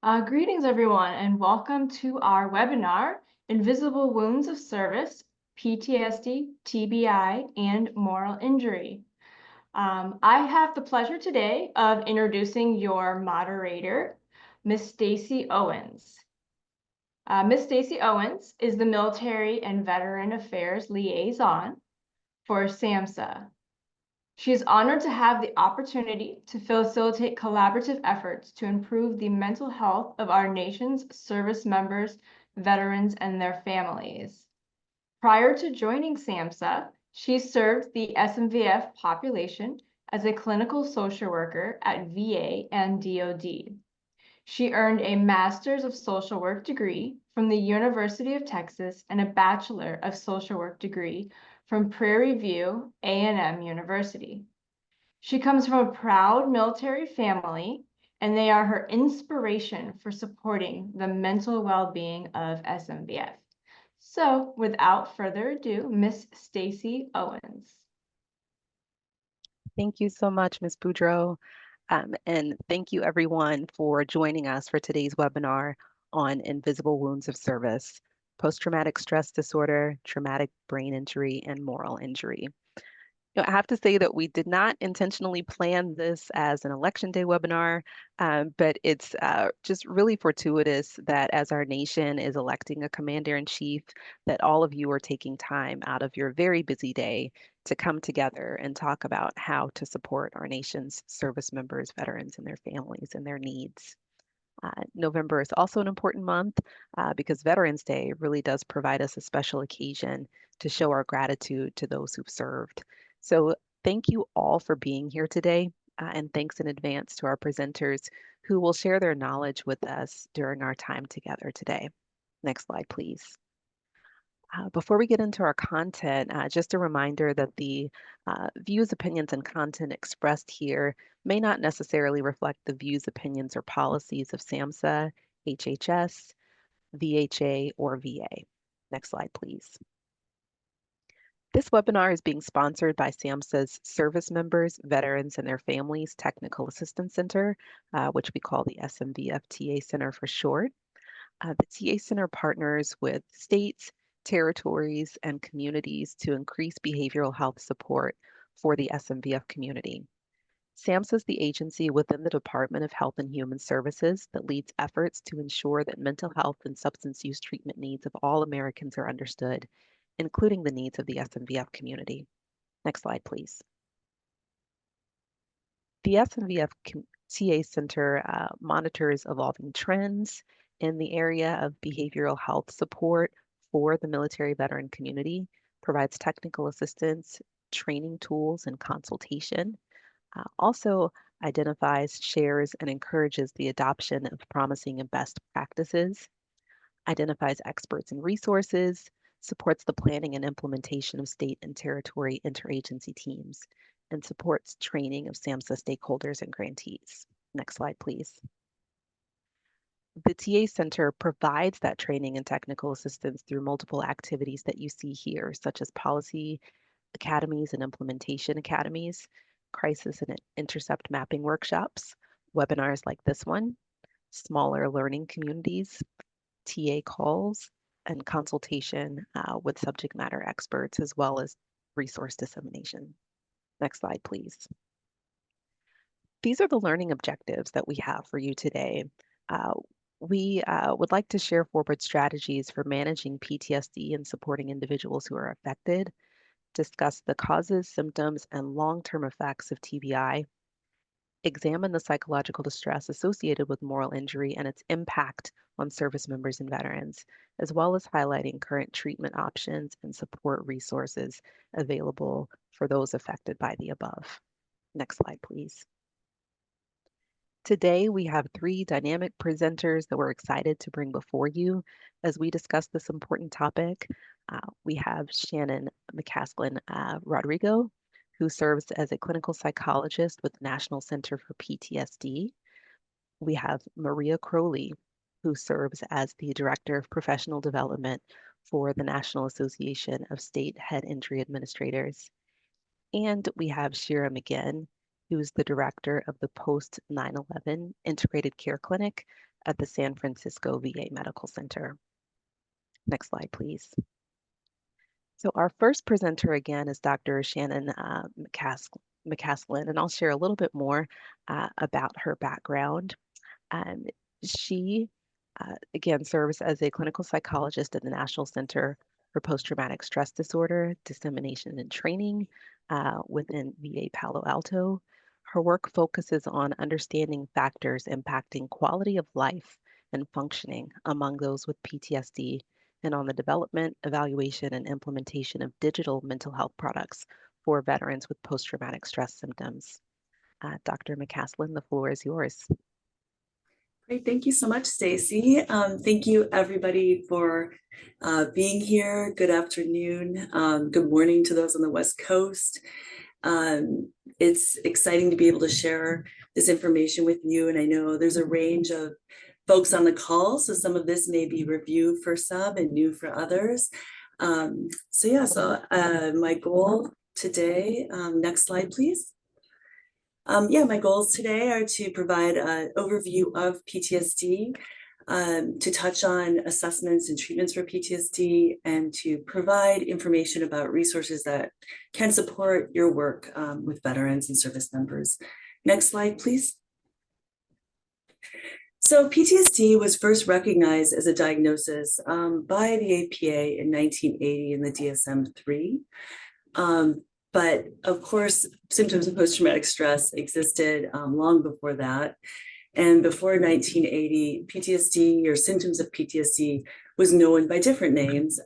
Greetings, everyone, and welcome to our webinar, Invisible Wounds of Service, PTSD, TBI, and Moral Injury. I have the pleasure today of introducing your moderator, Ms. Stacy Owens. Ms. Stacy Owens is the Military and Veteran Affairs Liaison for SAMHSA. She is honored to have the opportunity to facilitate collaborative efforts to improve the mental health of our nation's service members, veterans, and their families. Prior to joining SAMHSA, she served the SMVF population as a clinical social worker at VA and DoD. She earned a Master's of Social Work degree from the University of Texas and a Bachelor of Social Work degree from Prairie View A&M University. She comes from a proud military family, and they are her inspiration for supporting the mental well-being of SMVF. So, without further ado, Miss Stacy Owens. Thank you so much, Ms. Boudreau. And thank you everyone for joining us for today's webinar on invisible wounds of service, post-traumatic stress disorder, traumatic brain injury, and moral injury. I have to say that we did not intentionally plan this as an election day webinar, but it's just really fortuitous that as our nation is electing a commander-in-chief, that all of you are taking time out of your very busy day to come together and talk about how to support our nation's service members, veterans, and their families and their needs. November is also an important month because Veterans Day really does provide us a special occasion to show our gratitude to those who've served. So thank you all for being here today, and thanks in advance to our presenters who will share their knowledge with us during our time together today. Next slide, please. Before we get into our content, just a reminder that the views, opinions, and content expressed here may not necessarily reflect the views, opinions, or policies of SAMHSA, HHS, VHA, or VA. Next slide, please. This webinar is being sponsored by SAMHSA's Service Members, Veterans, and Their Families Technical Assistance Center, which we call the SMVF TA Center for short. The TA Center partners with states, territories, and communities to increase behavioral health support for the SMVF community. SAMHSA is the agency within the Department of Health and Human Services that leads efforts to ensure that mental health and substance use treatment needs of all Americans are understood, including the needs of the SMVF community. Next slide, please. The SMVF TA Center monitors evolving trends in the area of behavioral health support for the military veteran community, provides technical assistance, training tools, and consultation. Also identifies, shares, and encourages the adoption of promising and best practices, identifies experts and resources, supports the planning and implementation of state and territory interagency teams, and supports training of SAMHSA stakeholders and grantees. Next slide, please. The TA Center provides that training and technical assistance through multiple activities that you see here, such as policy academies and implementation academies, crisis and intercept mapping workshops, webinars like this one, smaller learning communities, TA calls, and consultation with subject matter experts, as well as resource dissemination. Next slide, please. These are the learning objectives that we have for you today. We would like to share forward strategies for managing PTSD and supporting individuals who are affected, discuss the causes, symptoms, and long-term effects of TBI, examine the psychological distress associated with moral injury and its impact on service members and veterans, as well as highlighting current treatment options and support resources available for those affected by the above. Next slide, please. Today, we have three dynamic presenters that we're excited to bring before you as we discuss this important topic. We have Shannon McCaslin Rodrigo, who serves as a clinical psychologist with the National Center for PTSD. We have Maria Crowley, who serves as the Director of Professional Development for the National Association of State Head Injury Administrators. And we have Shira McGinn, who's the director of the Post 9/11 Integrated Care Clinic at the San Francisco VA Medical Center. Next slide, please. So our first presenter again is Dr. Shannon McCaslin, and I'll share a little bit more about her background. Um, she, again, serves as a clinical psychologist at the National Center for Post-Traumatic Stress Disorder, Dissemination and Training within VA Palo Alto. Her work focuses on understanding factors impacting quality of life and functioning among those with PTSD and on the development, evaluation, and implementation of digital mental health products for veterans with post-traumatic stress symptoms. Dr. McCaslin, the floor is yours. Great, thank you so much, Stacy. Thank you, everybody, for being here. Good afternoon. Good morning to those on the West Coast. It's exciting to be able to share this information with you, and I know there's a range of folks on the call, so some of this may be review for some and new for others. My goal today, next slide, please. My goals today are to provide an overview of PTSD, to touch on assessments and treatments for PTSD, and to provide information about resources that can support your work with veterans and service members. Next slide, please. So PTSD was first recognized as a diagnosis by the APA in 1980 in the DSM-3. But of course, symptoms of post-traumatic stress existed long before that. And before 1980, PTSD or symptoms of PTSD was known by different names,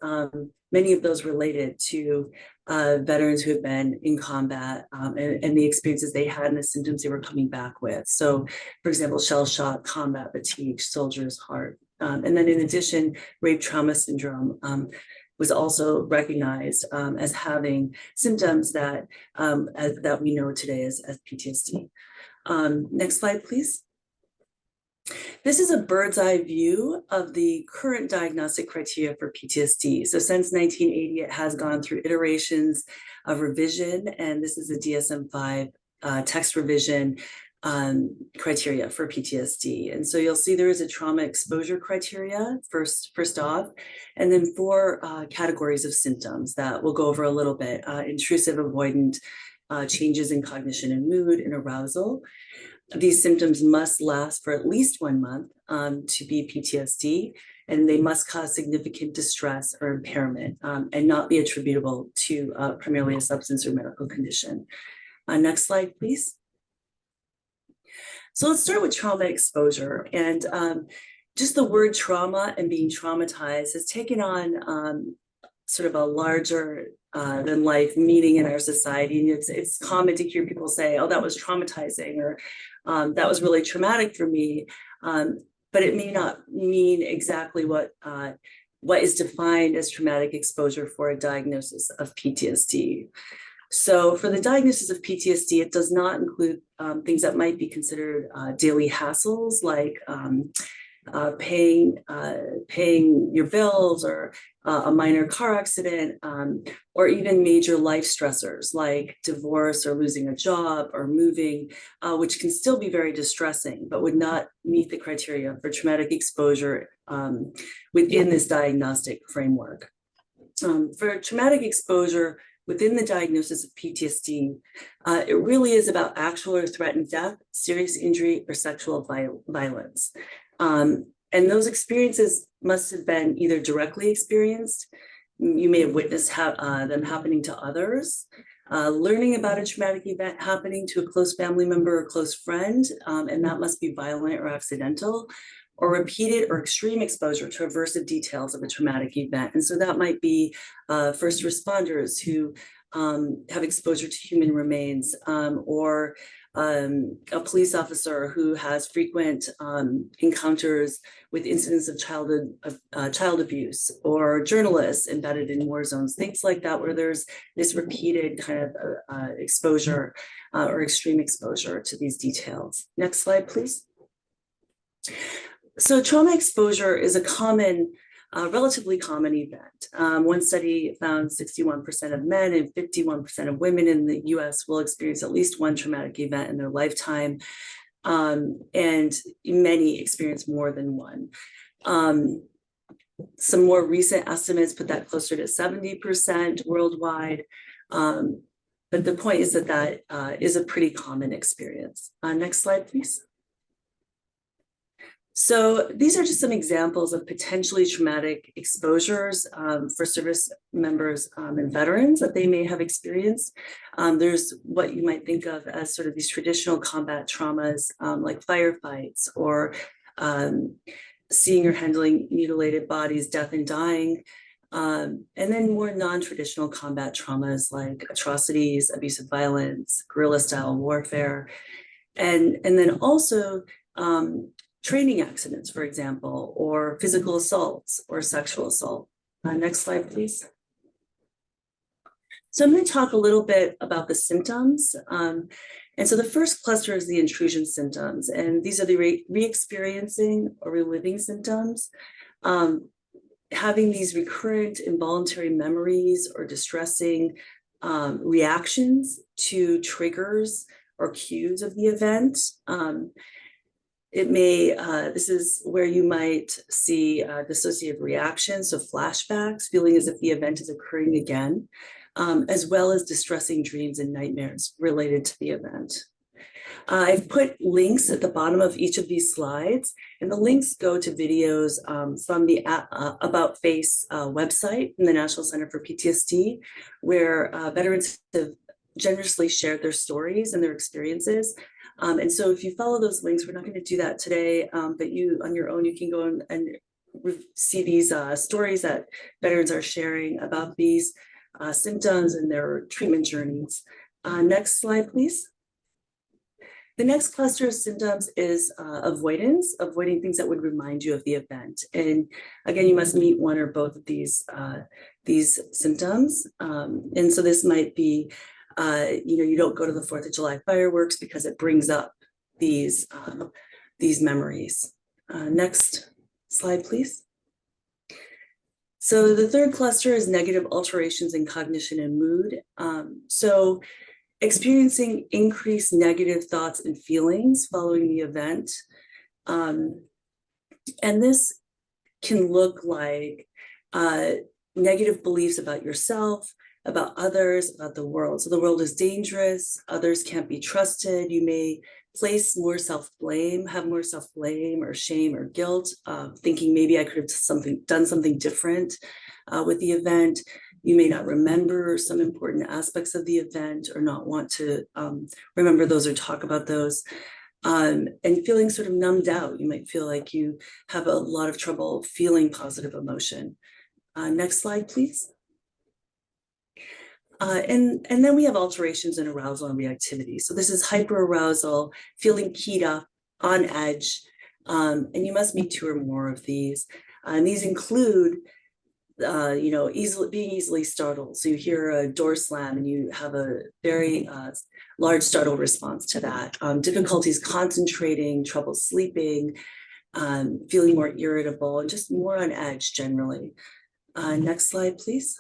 many of those related to veterans who had been in combat and the experiences they had and the symptoms they were coming back with. So, for example, shell shock, combat fatigue, soldier's heart. And then in addition, rape trauma syndrome was also recognized as having symptoms that we know today as PTSD. Next slide, please. This is a bird's eye view of the current diagnostic criteria for PTSD. So since 1980, it has gone through iterations of revision, and this is a DSM-5 text revision criteria for PTSD. And so you'll see there is a trauma exposure criteria first off, and then 4 categories of symptoms that we'll go over a little bit: intrusive, avoidant, changes in cognition and mood, and arousal. These symptoms must last for at least 1 month to be PTSD, and they must cause significant distress or impairment and not be attributable to primarily a substance or medical condition. Next slide, please. So let's start with trauma exposure. And just the word trauma and being traumatized has taken on sort of a larger than life meaning in our society. And it's common to hear people say, oh, that was traumatizing, or that was really traumatic for me. But it may not mean exactly what is defined as traumatic exposure for a diagnosis of PTSD. So for the diagnosis of PTSD, it does not include things that might be considered daily hassles, like paying your bills, or a minor car accident, or even major life stressors like divorce or losing a job or moving, which can still be very distressing, but would not meet the criteria for traumatic exposure within this diagnostic framework. For traumatic exposure within the diagnosis of PTSD, it really is about actual or threatened death, serious injury, or sexual violence. And those experiences must have been either directly experienced, you may have witnessed them happening to others, learning about a traumatic event happening to a close family member or close friend, and that must be violent or accidental, or repeated or extreme exposure to aversive details of a traumatic event. And so that might be first responders who have exposure to human remains, or a police officer who has frequent encounters with incidents of child abuse, or journalists embedded in war zones, things like that, where there's this repeated kind of exposure or extreme exposure to these details. Next slide, please. So trauma exposure is a common, relatively common event. One study found 61% of men and 51% of women in the US will experience at least one traumatic event in their lifetime. and many experience more than one. Some more recent estimates put that closer to 70% worldwide. But the point is that that is a pretty common experience. Next slide, please. So these are just some examples of potentially traumatic exposures for service members and veterans that they may have experienced. There's what you might think of as sort of these traditional combat traumas like firefights or seeing or handling mutilated bodies, death and dying. And then more non-traditional combat traumas like atrocities, abusive violence, guerrilla style warfare. And then also training accidents, for example, or physical assaults or sexual assault. Next slide, please. So I'm going to talk a little bit about the symptoms. And so the first cluster is the intrusion symptoms, and these are the re-experiencing or reliving symptoms. Having these recurrent involuntary memories or distressing reactions to triggers or cues of the event. It may, this is where you might see dissociative reactions, so flashbacks, feeling as if the event is occurring again, as well as distressing dreams and nightmares related to the event. I've put links at the bottom of each of these slides, and the links go to videos from the About Face website from the National Center for PTSD, where veterans have generously shared their stories and their experiences. And so if you follow those links, we're not going to do that today, but you on your own, you can go and see these stories that veterans are sharing about these symptoms and their treatment journeys. Next slide, please. The next cluster of symptoms is avoiding things that would remind you of the event. And again, you must meet one or both of these symptoms. And so this might be you don't go to the 4th of July fireworks because it brings up these memories. Next slide, please. So the third cluster is negative alterations in cognition and mood. So experiencing increased negative thoughts and feelings following the event. And this can look like negative beliefs about yourself, about others, about the world. So the world is dangerous, others can't be trusted. You may place more self-blame, have more self-blame or shame or guilt, thinking maybe I could have done something different with the event. You may not remember some important aspects of the event or not want to remember those or talk about those. And feeling sort of numbed out. You might feel like you have a lot of trouble feeling positive emotion. Next slide, please. And then we have alterations in arousal and reactivity. So this is hyperarousal, feeling keyed up, on edge, and you must meet 2 or more of these. And these include, being easily startled. So you hear a door slam and you have a very large startle response to that. Difficulties concentrating, trouble sleeping, feeling more irritable, and just more on edge generally. Next slide, please.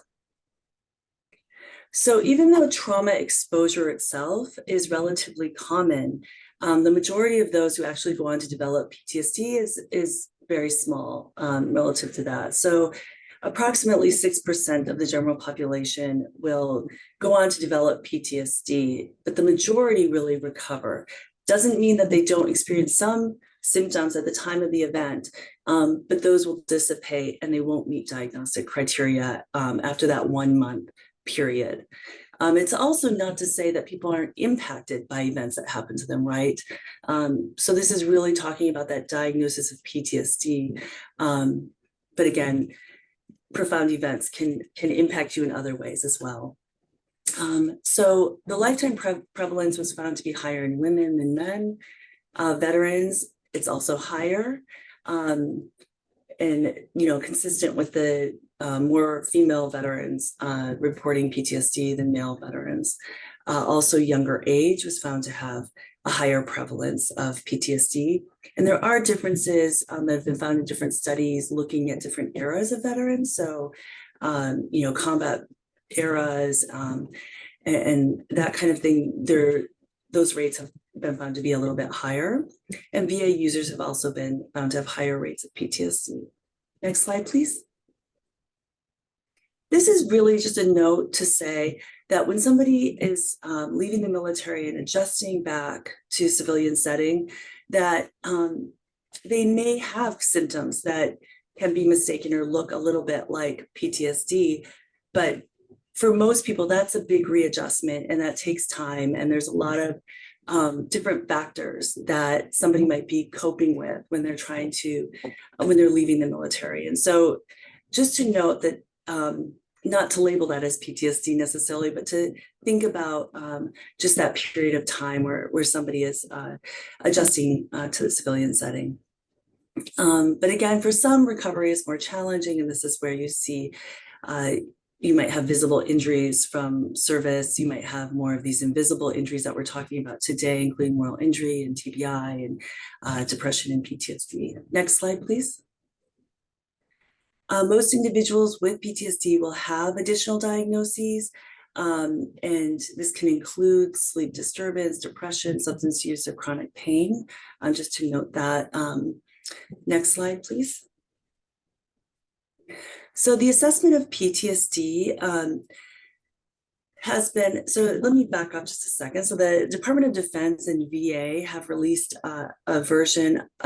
So even though trauma exposure itself is relatively common, the majority of those who actually go on to develop PTSD is very small relative to that. So approximately 6% of the general population will go on to develop PTSD, but the majority really recover. Doesn't mean that they don't experience some symptoms at the time of the event, but those will dissipate and they won't meet diagnostic criteria after that 1 month period. It's also not to say that people aren't impacted by events that happen to them, right? So this is really talking about that diagnosis of PTSD. But again, profound events can impact you in other ways as well. So the lifetime prevalence was found to be higher in women than men. Veterans, it's also higher. And consistent with the more female veterans reporting PTSD than male veterans. Also, younger age was found to have a higher prevalence of PTSD. And there are differences that have been found in different studies looking at different eras of veterans. So, combat eras and that kind of thing. those rates have been found to be a little bit higher. And VA users have also been found to have higher rates of PTSD. Next slide, please. This is really just a note to say that when somebody is leaving the military and adjusting back to civilian setting, that they may have symptoms that can be mistaken or look a little bit like PTSD. But for most people, that's a big readjustment, and that takes time. And there's a lot of different factors that somebody might be coping with when they're when they're leaving the military. And so just to note that not to label that as PTSD necessarily, but to think about just that period of time where somebody is adjusting to the civilian setting. But again, for some, recovery is more challenging, and this is where you see you might have visible injuries from service. You might have more of these invisible injuries that we're talking about today, including moral injury and TBI and depression and PTSD. Next slide, please. Most individuals with PTSD will have additional diagnoses, and this can include sleep disturbance, depression, substance use, or chronic pain. Just to note that. Next slide, please. So the assessment of PTSD has been, so let me back up just a second. So the Department of Defense and VA have released a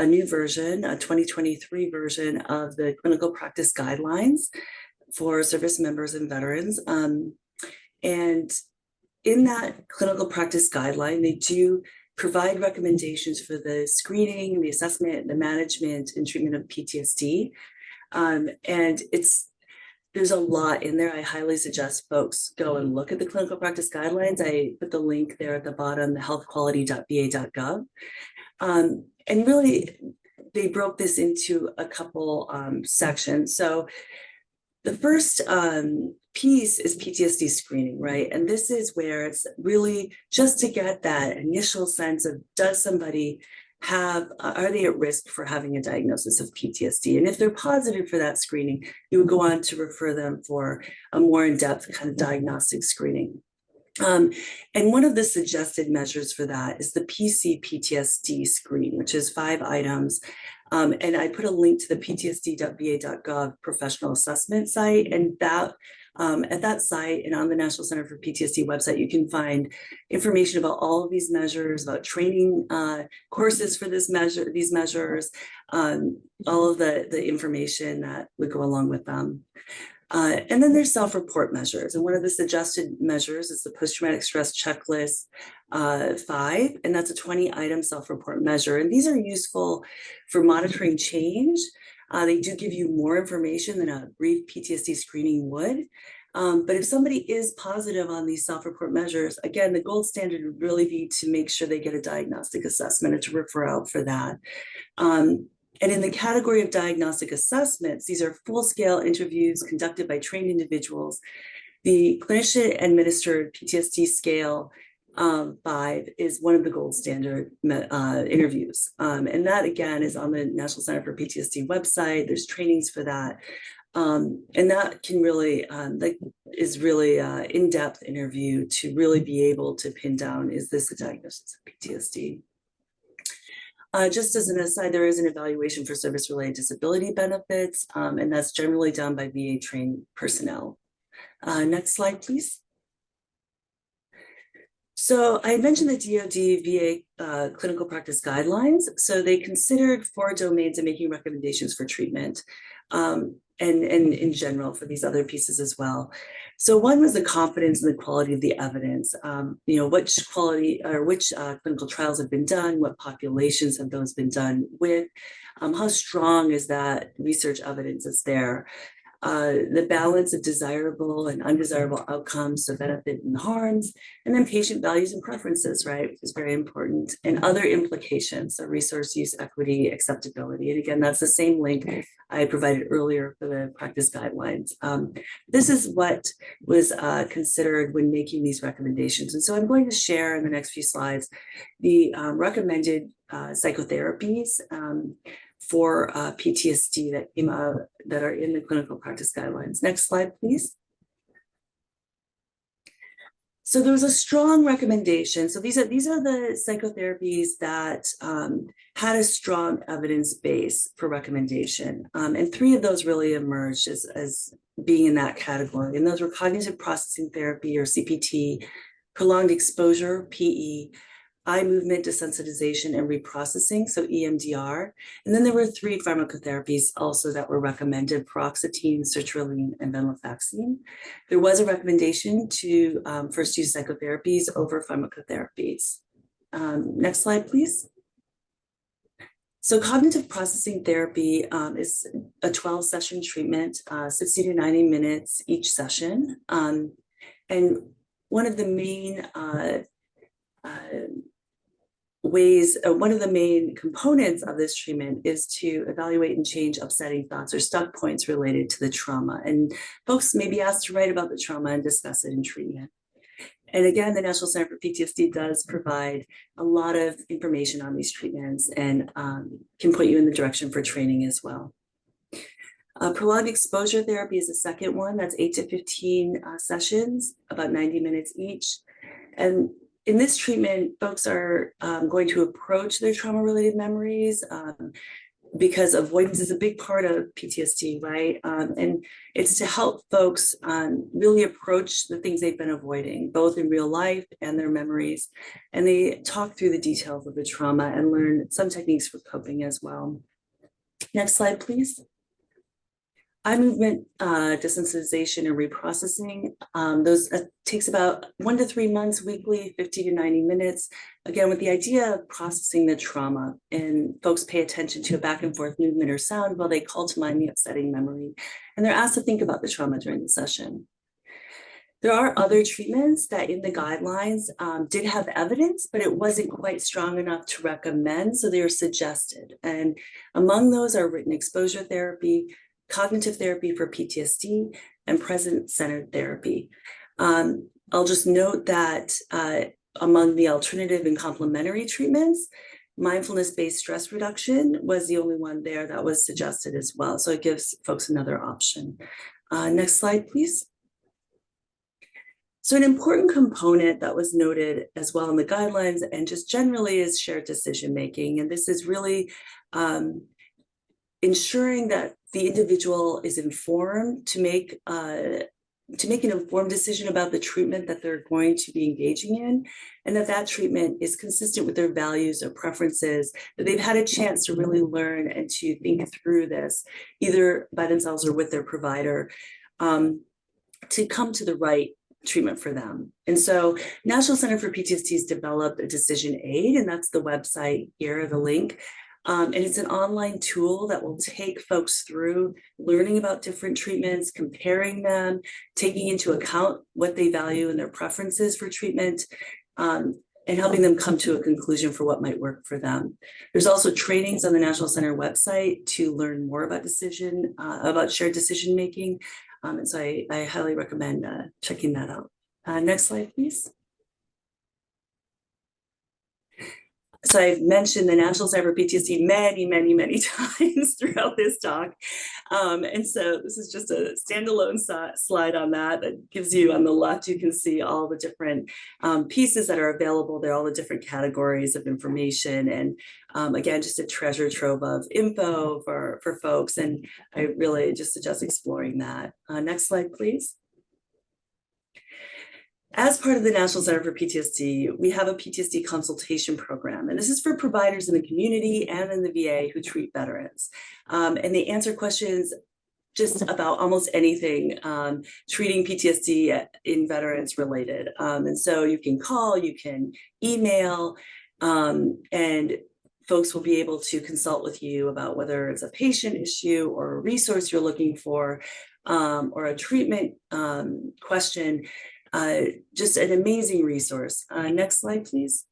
new version, a 2023 version of the clinical practice guidelines for service members and veterans. And in that clinical practice guideline, they do provide recommendations for the screening, the assessment, the management, and treatment of PTSD. And there's a lot in there. I highly suggest folks go and look at the clinical practice guidelines. I put the link there at the bottom, the healthquality.va.gov. And really, they broke this into a couple sections. So the first piece is PTSD screening, right? And this is where it's really just to get that initial sense of, does somebody are they at risk for having a diagnosis of PTSD? And if they're positive for that screening, you would go on to refer them for a more in-depth kind of diagnostic screening. And one of the suggested measures for that is the PC-PTSD screen, which is 5 items. And I put a link to the ptsd.va.gov professional assessment site, and that at that site and on the National Center for PTSD website, you can find information about all of these measures, about training courses for these measures, all of the information that would go along with them. And then there's self-report measures. And one of the suggested measures is the post-traumatic stress checklist 5, and that's a 20-item self-report measure. And these are useful for monitoring change. They do give you more information than a brief PTSD screening would. But if somebody is positive on these self-report measures, again, the gold standard would really be to make sure they get a diagnostic assessment and to refer out for that. And in the category of diagnostic assessments, these are full-scale interviews conducted by trained individuals. The clinician-administered PTSD scale 5 is one of the gold standard interviews. And that, again, is on the National Center for PTSD website. There's trainings for that. And that can really, is really in-depth interview to really be able to pin down, is this a diagnosis of PTSD? Just as an aside, there is an evaluation for service-related disability benefits, and that's generally done by VA-trained personnel. Next slide, please. So I mentioned the DoD VA clinical practice guidelines. So they considered 4 domains in making recommendations for treatment, and in general for these other pieces as well. So one was the confidence in the quality of the evidence. Which clinical trials have been done, what populations have those been done with, how strong is that research evidence that's there. The balance of desirable and undesirable outcomes, so benefit and harms, and then patient values and preferences, right, which is very important, and other implications, so resource use, equity, acceptability. And again, that's the same link I provided earlier for the practice guidelines. This is what was considered when making these recommendations. And so I'm going to share in the next few slides the recommended psychotherapies for PTSD that came out that are in the clinical practice guidelines. Next slide, please. So there was a strong recommendation. So these are the psychotherapies that had a strong evidence base for recommendation. And 3 of those really emerged as being in that category. And those were cognitive processing therapy, or CPT, prolonged exposure, PE, eye movement desensitization and reprocessing, so EMDR. And then there were 3 pharmacotherapies also that were recommended: paroxetine, sertraline, and venlafaxine. There was a recommendation to first use psychotherapies over pharmacotherapies. Next slide, please. So cognitive processing therapy is a 12-session treatment, 60 to 90 minutes each session. And one of the main one of the main components of this treatment is to evaluate and change upsetting thoughts or stuck points related to the trauma. And folks may be asked to write about the trauma and discuss it in treatment. And again, the National Center for PTSD does provide a lot of information on these treatments and can put you in the direction for training as well. Prolonged exposure therapy is the second one. That's 8 to 15 sessions, about 90 minutes each. And in this treatment, folks are going to approach their trauma-related memories because avoidance is a big part of PTSD, right? And it's to help folks really approach the things they've been avoiding, both in real life and their memories. And they talk through the details of the trauma and learn some techniques for coping as well. Next slide, please. Eye movement desensitization and reprocessing. Those takes about 1 to 3 months weekly, 50 to 90 minutes. Again, with the idea of processing the trauma, and folks pay attention to a back and forth movement or sound while they call to mind the upsetting memory. And they're asked to think about the trauma during the session. There are other treatments that in the guidelines did have evidence, but it wasn't quite strong enough to recommend, so they were suggested. And among those are written exposure therapy, cognitive therapy for PTSD, and present-centered therapy. I'll just note that among the alternative and complementary treatments, mindfulness-based stress reduction was the only one there that was suggested as well. So it gives folks another option. Next slide, please. So an important component that was noted as well in the guidelines and just generally is shared decision-making. And this is really ensuring that the individual is informed to make an informed decision about the treatment that they're going to be engaging in, and that treatment is consistent with their values or preferences, that they've had a chance to really learn and to think through this, either by themselves or with their provider, to come to the right treatment for them. And so National Center for PTSD has developed a decision aid, and that's the website here, the link. And it's an online tool that will take folks through learning about different treatments, comparing them, taking into account what they value and their preferences for treatment, and helping them come to a conclusion for what might work for them. There's also trainings on the National Center website to learn more about about shared decision making. And so I highly recommend checking that out. Next slide, please. So I've mentioned the National Center for PTSD many times throughout this talk. And so this is just a standalone slide on that gives you, on the left, you can see all the different pieces that are available there, all the different categories of information. And again, just a treasure trove of info for folks. And I really just suggest exploring that. Next slide, please. As part of the National Center for PTSD, we have a PTSD consultation program, and this is for providers in the community and in the VA who treat veterans. And they answer questions just about almost anything treating PTSD in veterans related. And so you can call, you can email, and folks will be able to consult with you about whether it's a patient issue or a resource you're looking for, or a treatment question. Just an amazing resource. Next slide, please.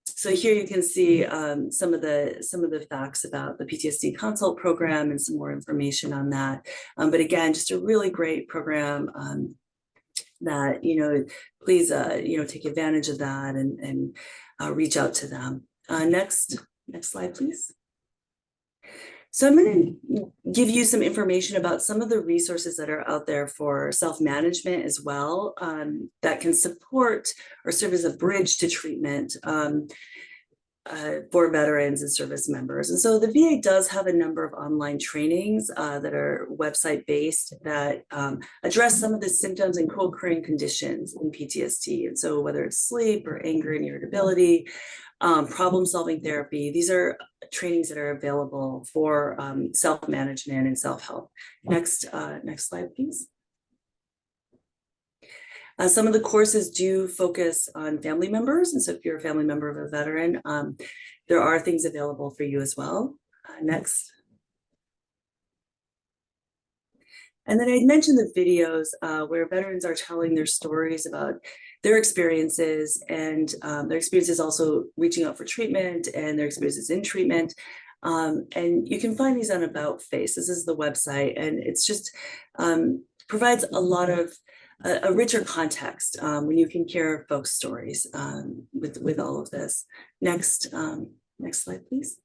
So here you can see some of the facts about the PTSD consult program and some more information on that. But again, just a really great program that, please, take advantage of that and reach out to them. Next slide, please. So I'm going to give you some information about some of the resources that are out there for self-management as well, that can support or serve as a bridge to treatment for veterans and service members. And so the VA does have a number of online trainings that are website-based that address some of the symptoms and co-occurring conditions in PTSD. And so whether it's sleep or anger and irritability, problem-solving therapy, these are trainings that are available for self-management and self-help. Next slide, please. Some of the courses do focus on family members. And so if you're a family member of a veteran, there are things available for you as well. Next. And then I mentioned the videos where veterans are telling their stories about their experiences and their experiences also reaching out for treatment and their experiences in treatment. And you can find these on About Face. This is the website, and it's just provides a lot of a richer context when you can hear folks' stories with all of this. Next slide, please.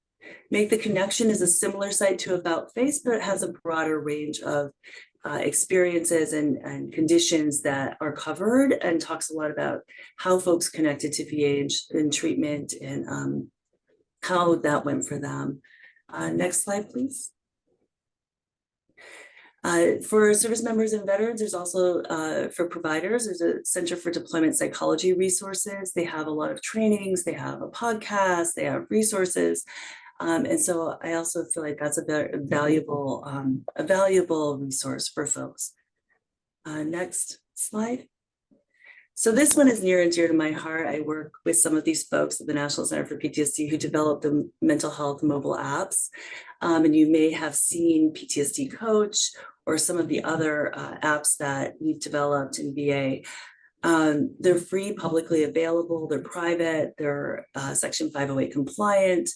Make the Connection is a similar site to About Face, but it has a broader range of experiences and conditions that are covered, and talks a lot about how folks connected to VA in treatment and how that went for them. Next slide, please. For service members and veterans, there's also, for providers, there's a Center for Deployment Psychology resources. They have a lot of trainings, they have a podcast, they have resources. And so I also feel like that's a valuable resource for folks. Next slide. So this one is near and dear to my heart. I work with some of these folks at the National Center for PTSD who developed the mental health mobile apps. And you may have seen PTSD Coach or some of the other apps that we've developed in VA. They're free, publicly available, they're private, they're Section 508 compliant.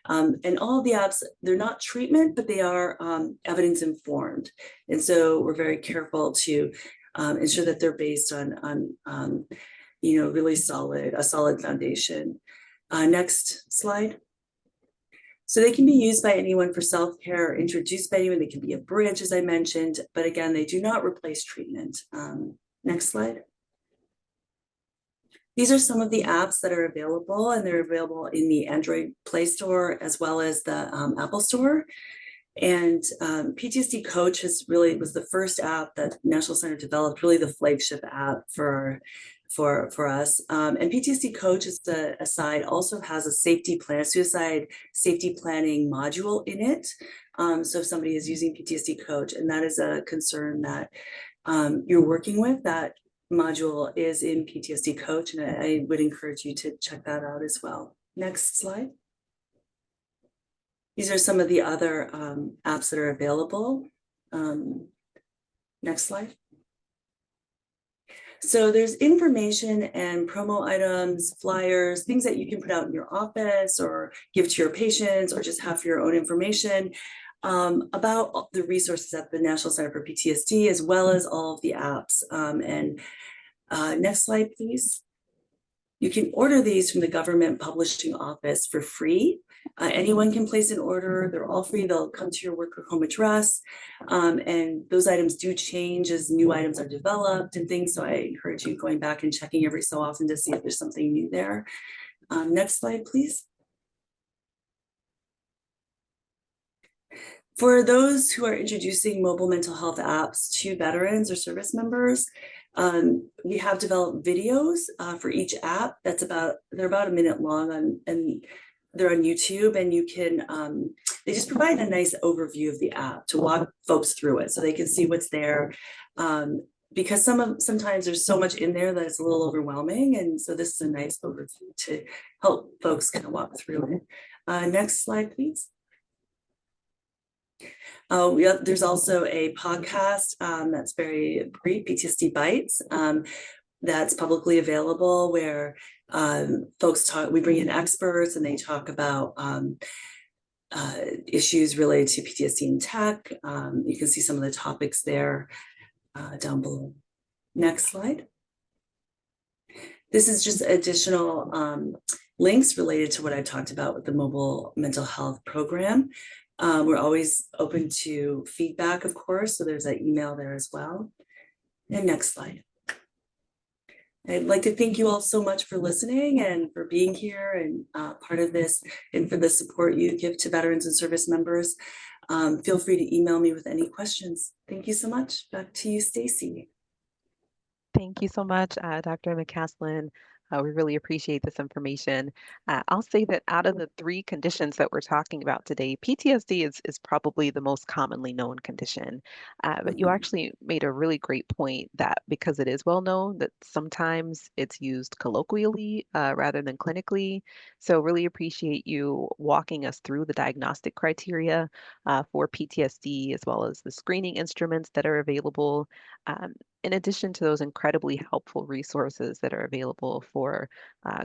And all of the apps, they're not treatment, but they are evidence informed. And so we're very careful to ensure that they're based on really a solid foundation. Next slide. So they can be used by anyone for self-care, or introduced by anyone. They can be a bridge, as I mentioned, but again, they do not replace treatment. Next slide. These are some of the apps that are available, and they're available in the Android Play Store as well as the Apple Store. And PTSD Coach was the first app that National Center developed, really the flagship app for us. And PTSD Coach, as an aside, also has a suicide safety planning module in it. So if somebody is using PTSD Coach, and that is a concern that you're working with, that module is in PTSD Coach, and I would encourage you to check that out as well. Next slide. These are some of the other apps that are available. Next slide. So there's information and promo items, flyers, things that you can put out in your office or give to your patients or just have for your own information about the resources at the National Center for PTSD, as well as all of the apps. Next slide, please. You can order these from the government publishing office for free. Anyone can place an order. They're all free. They'll come to your work or home address. And those items do change as new items are developed and things. So I encourage you going back and checking every so often to see if there's something new there. Next slide, please. For those who are introducing mobile mental health apps to veterans or service members, we have developed videos for each app. They're about a minute long and they're on YouTube, and you can, they just provide a nice overview of the app to walk folks through it so they can see what's there. Because sometimes there's so much in there that it's a little overwhelming. And so this is a nice overview to help folks kind of walk through it. Next slide, please. There's also a podcast that's very brief, PTSD Bites, that's publicly available, where we bring in experts and they talk about issues related to PTSD in tech. You can see some of the topics there down below. Next slide. This is just additional links related to what I talked about with the mobile mental health program. We're always open to feedback, of course, so there's that email there as well. And next slide. I'd like to thank you all so much for listening and for being here and part of this, and for the support you give to veterans and service members. Feel free to email me with any questions. Thank you so much. Back to you, Stacy. Thank you so much, Dr. McCaslin. We really appreciate this information. I'll say that out of the three conditions that we're talking about today, PTSD is probably the most commonly known condition. But you actually made a really great point that because it is well known, that sometimes it's used colloquially rather than clinically. So really appreciate you walking us through the diagnostic criteria for PTSD, as well as the screening instruments that are available. In addition to those incredibly helpful resources that are available for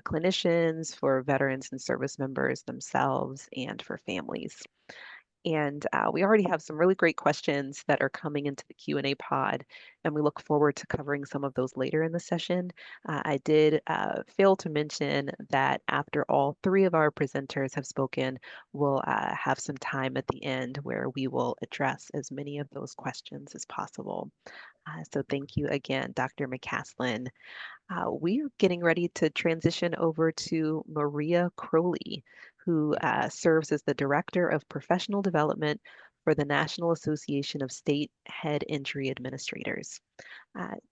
clinicians, for veterans and service members themselves, and for families. And we already have some really great questions that are coming into the Q&A pod, and we look forward to covering some of those later in the session. I did fail to mention that after all three of our presenters have spoken, we'll have some time at the end where we will address as many of those questions as possible. So thank you again, Dr. McCaslin. We're getting ready to transition over to Maria Crowley, who serves as the Director of Professional Development for the National Association of State Head Injury Administrators.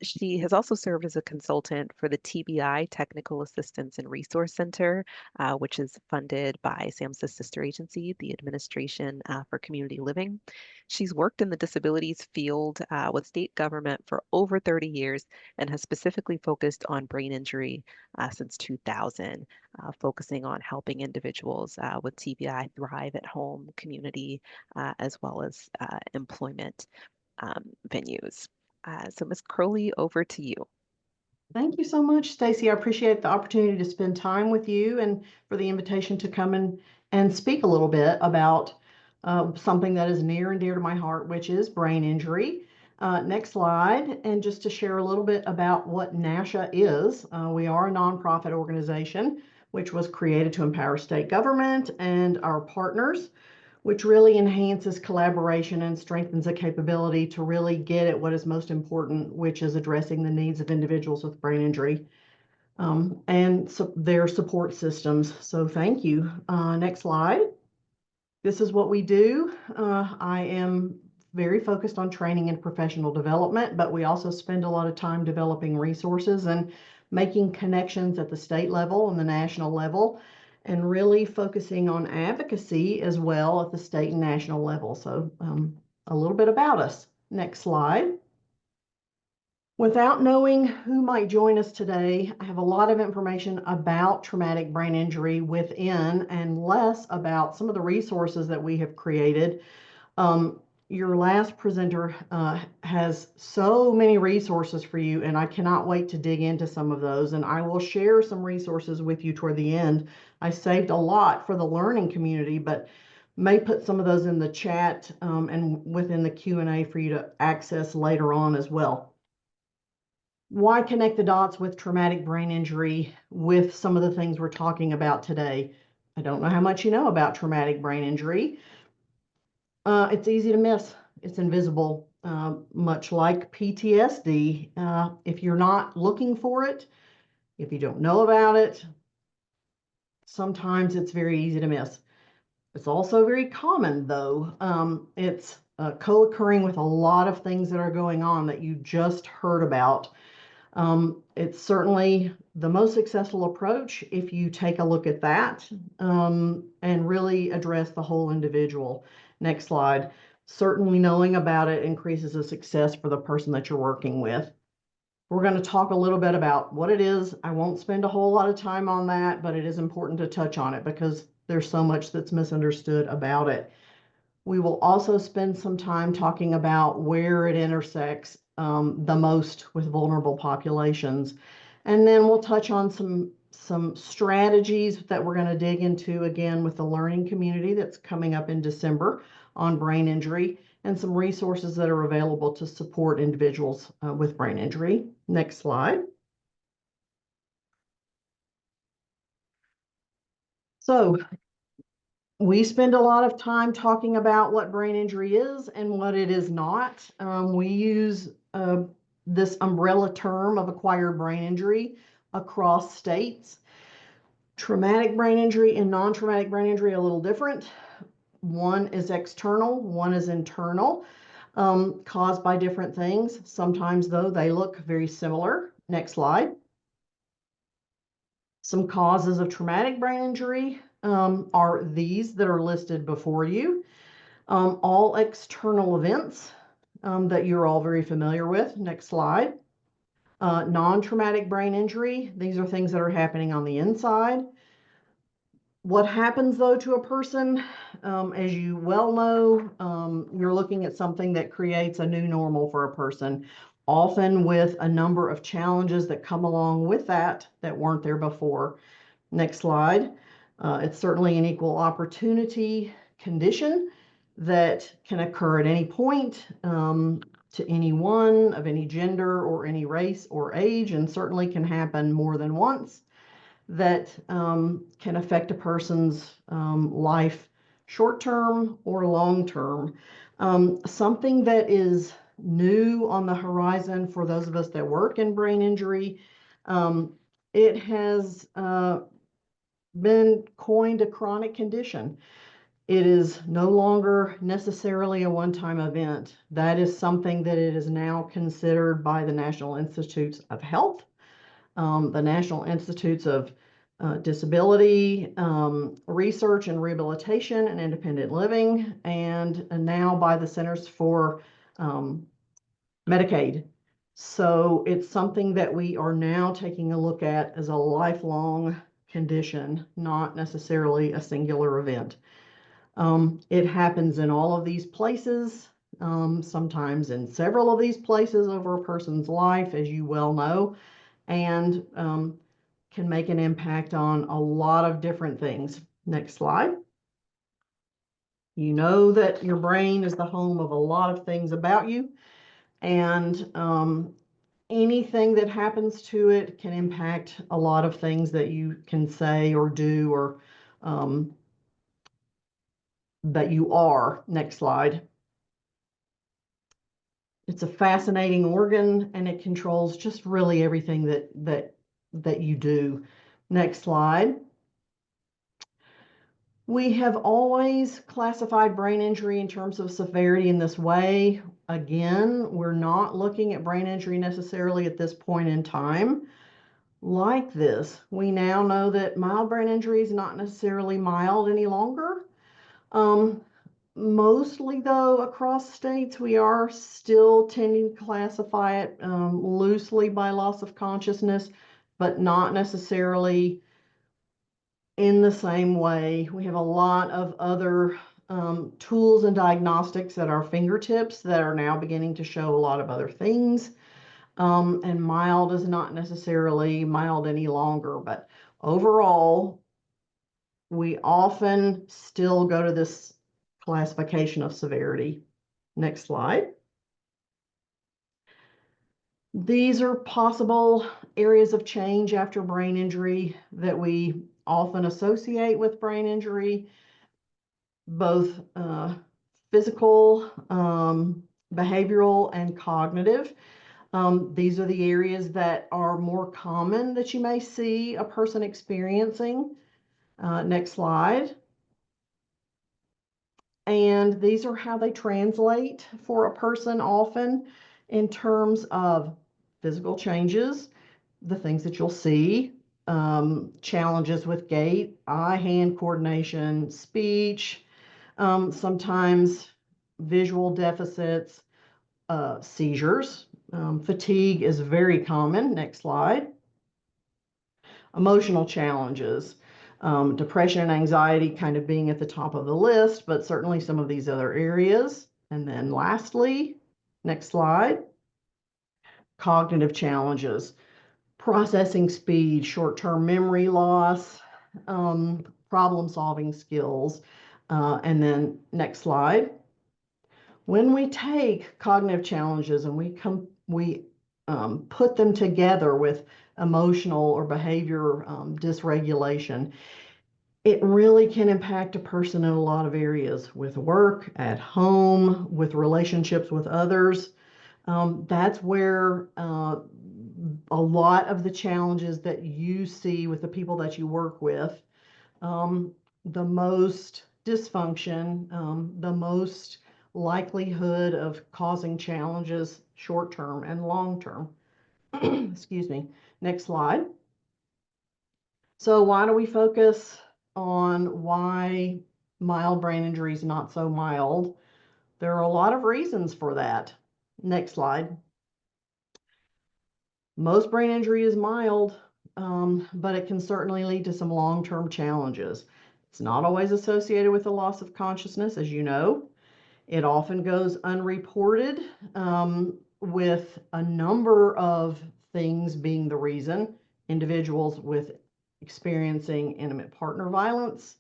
She has also served as a consultant for the TBI Technical Assistance and Resource Center, which is funded by SAMHSA's sister agency, the Administration for Community Living. She's worked in the disabilities field with state government for over 30 years and has specifically focused on brain injury since 2000, focusing on helping individuals with TBI thrive at home, community, as well as employment venues. So Ms. Crowley, over to you. Thank you so much, Stacy. I appreciate the opportunity to spend time with you and for the invitation to come and speak a little bit about something that is near and dear to my heart, which is brain injury. Next slide, and just to share a little bit about what NASHA is. We are a nonprofit organization which was created to empower state government and our partners, which really enhances collaboration and strengthens the capability to really get at what is most important, which is addressing the needs of individuals with brain injury and their support systems. So thank you. Next slide. This is what we do. I am very focused on training and professional development, but we also spend a lot of time developing resources and making connections at the state level and the national level, and really focusing on advocacy as well at the state and national level. So a little bit about us. Next slide. Without knowing who might join us today, I have a lot of information about traumatic brain injury within and less about some of the resources that we have created. Your last presenter has so many resources for you, and I cannot wait to dig into some of those, and I will share some resources with you toward the end. I saved a lot for the learning community, but may put some of those in the chat and within the Q&A for you to access later on as well. Why connect the dots with traumatic brain injury with some of the things we're talking about today? I don't know how much you know about traumatic brain injury. It's easy to miss. It's invisible, much like PTSD. If you're not looking for it, if you don't know about it, sometimes it's very easy to miss. It's also very common, though. It's co-occurring with a lot of things that are going on that you just heard about. It's certainly the most successful approach if you take a look at that and really address the whole individual. Next slide. Certainly knowing about it increases the success for the person that you're working with. We're going to talk a little bit about what it is. I won't spend a whole lot of time on that, but it is important to touch on it because there's so much that's misunderstood about it. We will also spend some time talking about where it intersects the most with vulnerable populations. And then we'll touch on some strategies that we're going to dig into again with the learning community that's coming up in December on brain injury, and some resources that are available to support individuals with brain injury. Next slide. So We spend a lot of time talking about what brain injury is and what it is not. We use this umbrella term of acquired brain injury across states. Traumatic brain injury and non-traumatic brain injury are a little different. One is external, one is internal, caused by different things. Sometimes, though, they look very similar. Next slide. Some causes of traumatic brain injury are these that are listed before you. All external events that you're all very familiar with. Next slide. Non-traumatic brain injury, these are things that are happening on the inside. What happens, though, to a person, as you well know, you're looking at something that creates a new normal for a person, often with a number of challenges that come along with that weren't there before. Next slide. It's certainly an equal opportunity condition that can occur at any point to anyone of any gender or any race or age, and certainly can happen more than once, that can affect a person's life short-term or long-term. Something that is new on the horizon for those of us that work in brain injury, it has been coined a chronic condition. It is no longer necessarily a one-time event. That is something that it is now considered by the National Institutes of Health, the National Institutes of Disability Research and Rehabilitation and Independent Living, and now by the Centers for Medicaid. So it's something that we are now taking a look at as a lifelong condition, not necessarily a singular event. It happens in all of these places, sometimes in several of these places over a person's life, as you well know, and can make an impact on a lot of different things. Next slide. You know that your brain is the home of a lot of things about you, and anything that happens to it can impact a lot of things that you can say or do, or that you are. Next slide. It's a fascinating organ, and it controls just really everything that you do. Next slide. We have always classified brain injury in terms of severity in this way. Again, we're not looking at brain injury necessarily at this point in time like this. We now know that mild brain injury is not necessarily mild any longer. Mostly, though, across states, we are still tending to classify it loosely by loss of consciousness, but not necessarily in the same way. We have a lot of other tools and diagnostics at our fingertips that are now beginning to show a lot of other things. And mild is not necessarily mild any longer, but overall, we often still go to this classification of severity. Next slide. These are possible areas of change after brain injury that we often associate with brain injury, both physical, behavioral, and cognitive. These are the areas that are more common that you may see a person experiencing. Next slide. And these are how they translate for a person often in terms of physical changes, the things that you'll see, challenges with gait, eye-hand coordination, speech, sometimes visual deficits, seizures. Fatigue is very common. Next slide. Emotional challenges. Depression and anxiety kind of being at the top of the list, but certainly some of these other areas. And then lastly, next slide, cognitive challenges, processing speed, short-term memory loss, problem-solving skills. And then next slide. When we take cognitive challenges and we put them together with emotional or behavior dysregulation, it really can impact a person in a lot of areas, with work, at home, with relationships with others. That's where a lot of the challenges that you see with the people that you work with, the most dysfunction, the most likelihood of causing challenges short term and long term. Excuse me. Next slide. So why do we focus on why mild brain injury is not so mild? There are a lot of reasons for that. Next slide. Most brain injury is mild, but it can certainly lead to some long-term challenges. It's not always associated with the loss of consciousness, as you know. It often goes unreported, with a number of things being the reason. Individuals with experiencing intimate partner violence,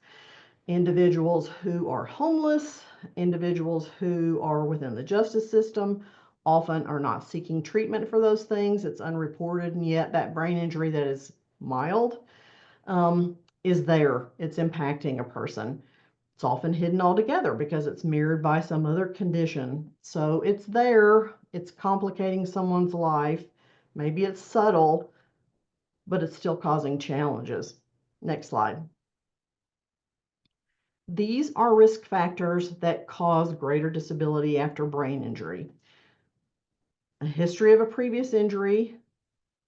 individuals who are homeless, individuals who are within the justice system, often are not seeking treatment for those things. It's unreported, and yet that brain injury that is mild is there. It's impacting a person. It's often hidden altogether because it's mirrored by some other condition. So it's there, it's complicating someone's life. Maybe it's subtle, but it's still causing challenges. Next slide. These are risk factors that cause greater disability after brain injury. A history of a previous injury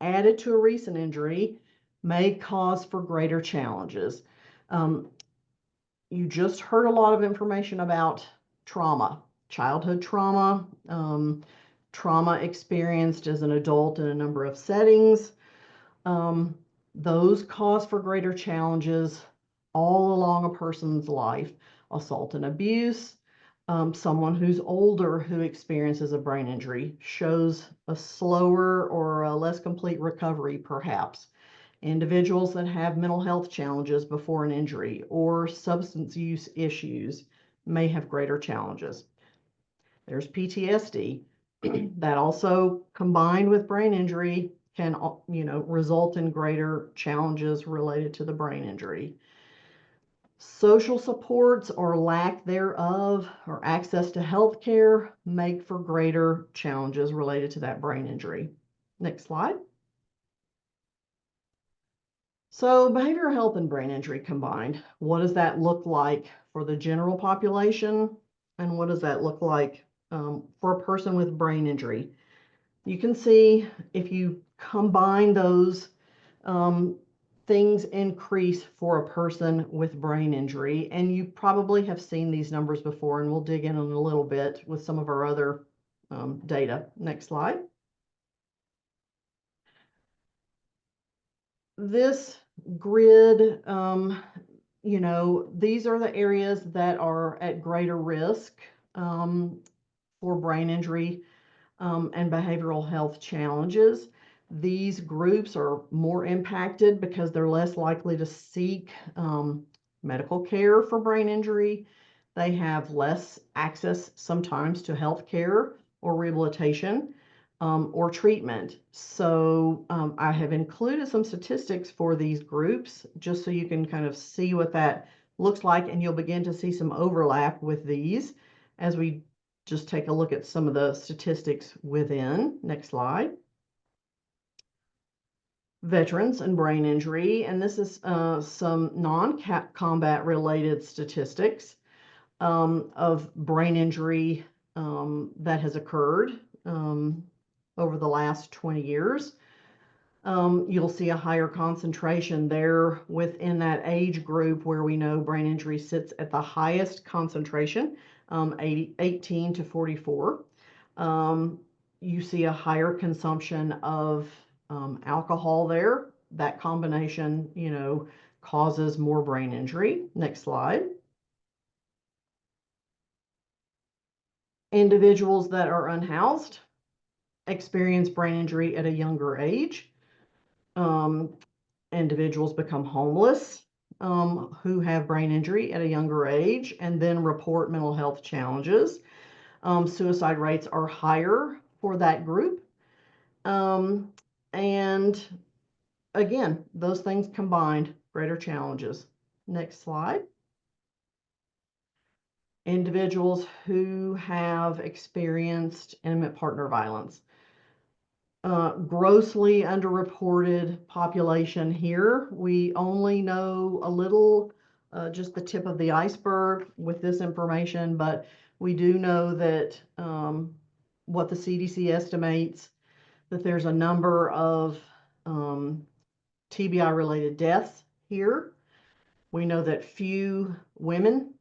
added to a recent injury may cause for greater challenges. You just heard a lot of information about trauma, childhood trauma, trauma experienced as an adult in a number of settings. Those cause for greater challenges all along a person's life. Assault and abuse, someone who's older who experiences a brain injury shows a slower or a less complete recovery, perhaps. Individuals that have mental health challenges before an injury or substance use issues may have greater challenges. There's PTSD that also, combined with brain injury, can result in greater challenges related to the brain injury. Social supports or lack thereof, or access to health care, make for greater challenges related to that brain injury. Next slide. So behavioral health and brain injury combined, what does that look like for the general population? And what does that look like for a person with brain injury? You can see if you combine those, things increase for a person with brain injury. And you probably have seen these numbers before, and we'll dig in a little bit with some of our other data. Next slide. This grid, these are the areas that are at greater risk for brain injury and behavioral health challenges. These groups are more impacted because they're less likely to seek medical care for brain injury. They have less access sometimes to health care or rehabilitation or treatment. So I have included some statistics for these groups just so you can kind of see what that looks like, and you'll begin to see some overlap with these as we just take a look at some of the statistics within. Next slide. Veterans and brain injury, and this is some non-combat related statistics of brain injury that has occurred over the last 20 years. You'll see a higher concentration there within that age group where we know brain injury sits at the highest concentration, 18 to 44. You see a higher consumption of alcohol there. That combination, causes more brain injury. Next slide. Individuals that are unhoused experience brain injury at a younger age. Individuals become homeless who have brain injury at a younger age and then report mental health challenges. Suicide rates are higher for that group. And again, those things combined, greater challenges. Next slide. Individuals who have experienced intimate partner violence. Grossly underreported population here. We only know a little, just the tip of the iceberg with this information, but we do know that what the CDC estimates that there's a number of TBI related deaths here. We know that few women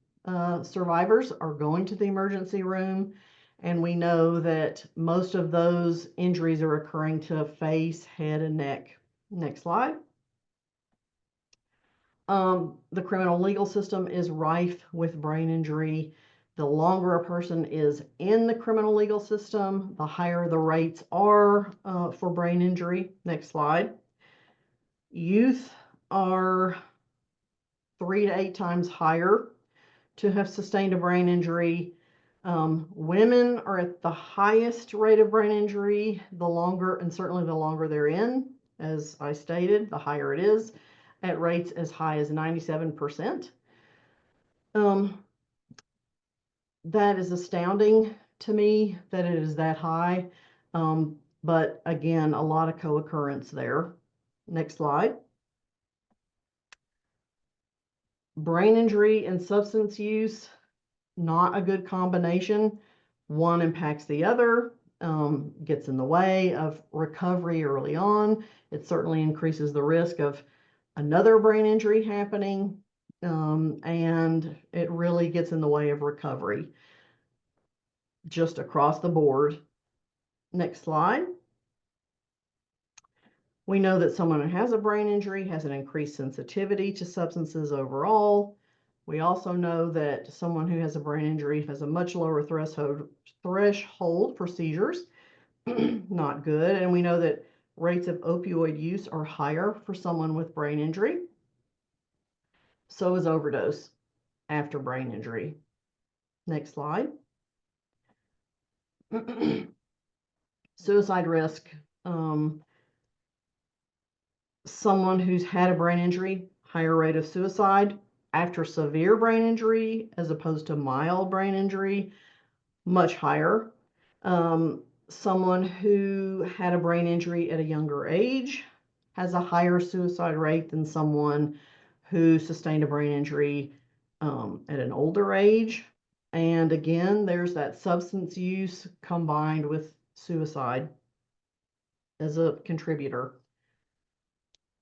survivors are going to the emergency room, and we know that most of those injuries are occurring to face, head, and neck. Next slide. The criminal legal system is rife with brain injury. The longer a person is in the criminal legal system, the higher the rates are for brain injury. Next slide. Youth are 3 to 8 times higher to have sustained a brain injury. Women are at the highest rate of brain injury, the longer, and certainly the longer they're in, as I stated, the higher it is, at rates as high as 97%. That is astounding to me that it is that high. But again, a lot of co-occurrence there. Next slide. Brain injury and substance use, not a good combination. One impacts the other, gets in the way of recovery early on. It certainly increases the risk of another brain injury happening, and it really gets in the way of recovery just across the board. Next slide. We know that someone who has a brain injury has an increased sensitivity to substances overall. We also know that someone who has a brain injury has a much lower threshold for seizures. Not good. And we know that rates of opioid use are higher for someone with brain injury. So is overdose after brain injury. Next slide. Suicide risk. Someone who's had a brain injury, higher rate of suicide after severe brain injury as opposed to mild brain injury, much higher. Someone who had a brain injury at a younger age has a higher suicide rate than someone who sustained a brain injury at an older age. And again, there's that substance use combined with suicide as a contributor.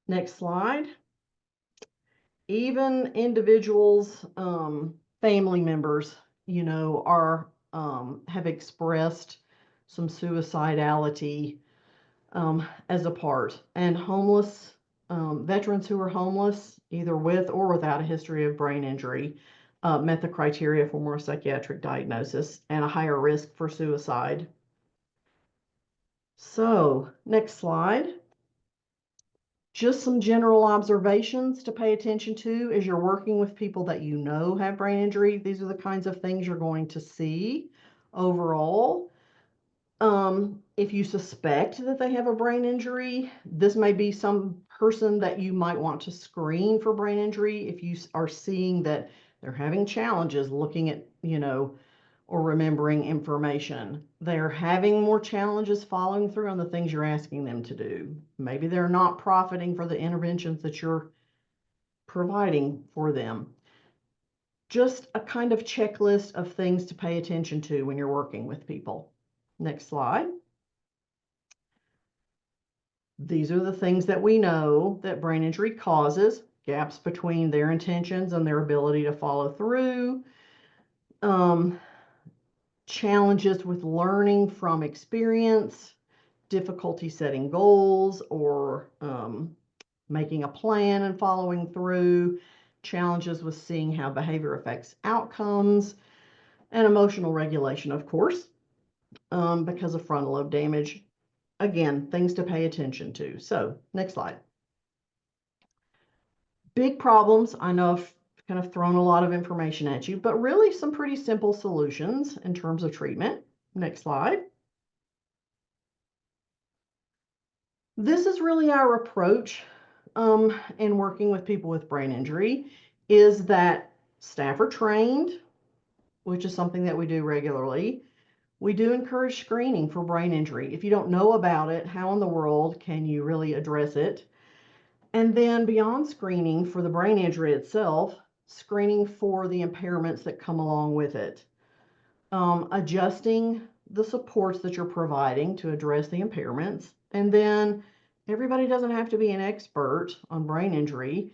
Next slide. Even individuals, family members, are have expressed some suicidality as a part. And homeless veterans who are homeless, either with or without a history of brain injury, met the criteria for more psychiatric diagnosis and a higher risk for suicide. So, next slide. Just some general observations to pay attention to as you're working with people that you know have brain injury. These are the kinds of things you're going to see overall. If you suspect that they have a brain injury, this may be some person that you might want to screen for brain injury. If you are seeing that they're having challenges looking at, or remembering information, they're having more challenges following through on the things you're asking them to do. Maybe they're not profiting for the interventions that you're providing for them. Just a kind of checklist of things to pay attention to when you're working with people. Next slide. These are the things that we know that brain injury causes: gaps between their intentions and their ability to follow through, challenges with learning from experience, difficulty setting goals or making a plan and following through, challenges with seeing how behavior affects outcomes, and emotional regulation, of course, because of frontal lobe damage. Again, things to pay attention to. So, next slide. Big problems. I know I've kind of thrown a lot of information at you, but really some pretty simple solutions in terms of treatment. Next slide. This is really our approach in working with people with brain injury. is that staff are trained, which is something that we do regularly. We do encourage screening for brain injury. If you don't know about it, how in the world can you really address it? And then beyond screening for the brain injury itself, screening for the impairments that come along with it. Adjusting the supports that you're providing to address the impairments. And then everybody doesn't have to be an expert on brain injury.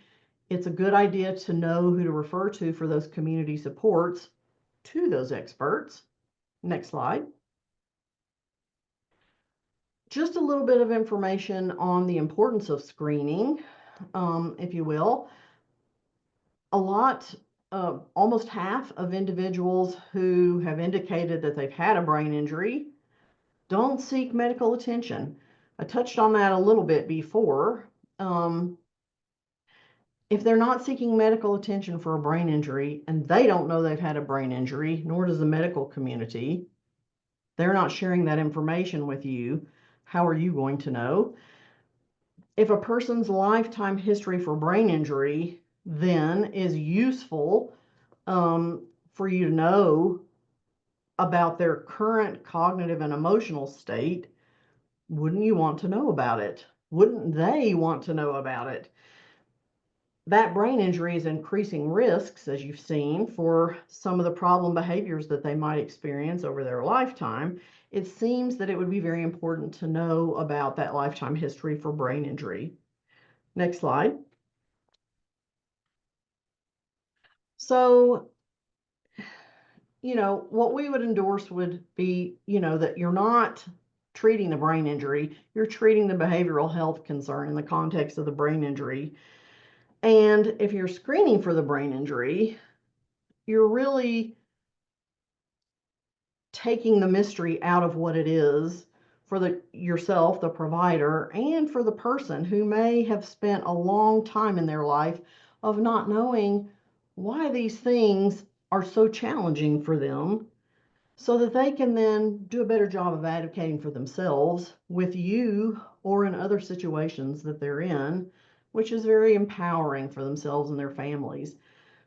It's a good idea to know who to refer to for those community supports to those experts. Next slide. Just a little bit of information on the importance of screening, if you will. Almost half of individuals who have indicated that they've had a brain injury don't seek medical attention. I touched on that a little bit before. If they're not seeking medical attention for a brain injury and they don't know they've had a brain injury, nor does the medical community, they're not sharing that information with you. How are you going to know? If a person's lifetime history for brain injury then is useful for you to know about their current cognitive and emotional state, wouldn't you want to know about it? Wouldn't they want to know about it? That brain injury is increasing risks, as you've seen, for some of the problem behaviors that they might experience over their lifetime. It seems that it would be very important to know about that lifetime history for brain injury. Next slide. So, what we would endorse would be, that you're not treating the brain injury, you're treating the behavioral health concern in the context of the brain injury. And if you're screening for the brain injury, you're really taking the mystery out of what it is for yourself, the provider, and for the person who may have spent a long time in their life of not knowing why these things are so challenging for them, so that they can then do a better job of advocating for themselves with you or in other situations that they're in, which is very empowering for themselves and their families.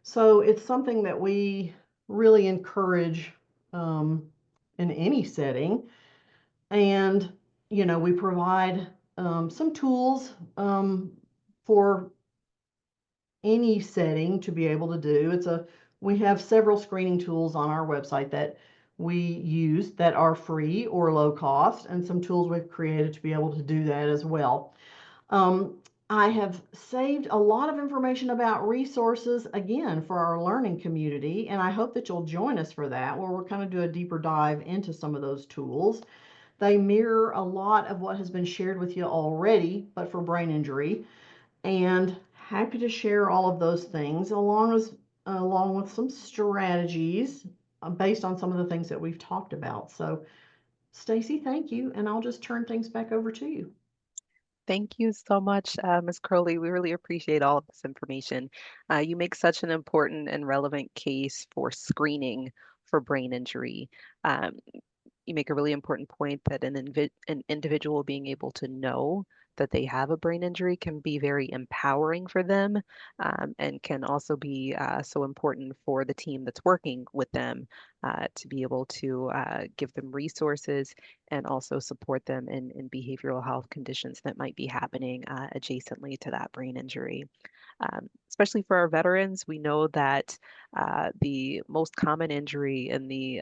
So it's something that we really encourage in any setting. And, we provide some tools for any setting to be able to do. We have several screening tools on our website that we use that are free or low cost, and some tools we've created to be able to do that as well. I have saved a lot of information about resources, again, for our learning community, and I hope that you'll join us for that, where we're kind of do a deeper dive into some of those tools. They mirror a lot of what has been shared with you already, but for brain injury, and happy to share all of those things along with some strategies based on some of the things that we've talked about. So, Stacy, thank you, and I'll just turn things back over to you. Thank you so much, Ms. Crowley. We really appreciate all of this information. You make such an important and relevant case for screening for brain injury. You make a really important point that an individual being able to know that they have a brain injury can be very empowering for them, and can also be so important for the team that's working with them, to be able to give them resources and also support them in behavioral health conditions that might be happening adjacently to that brain injury. Especially for our veterans, we know that the most common injury in the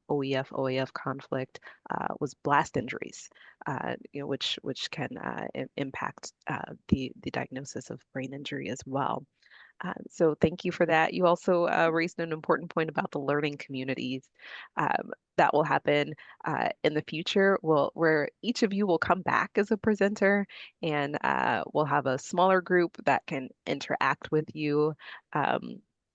OEF-OAF conflict was blast injuries, which can impact the diagnosis of brain injury as well. So thank you for that. You also raised an important point about the learning communities that will happen in the future, where each of you will come back as a presenter, and we'll have a smaller group that can interact with you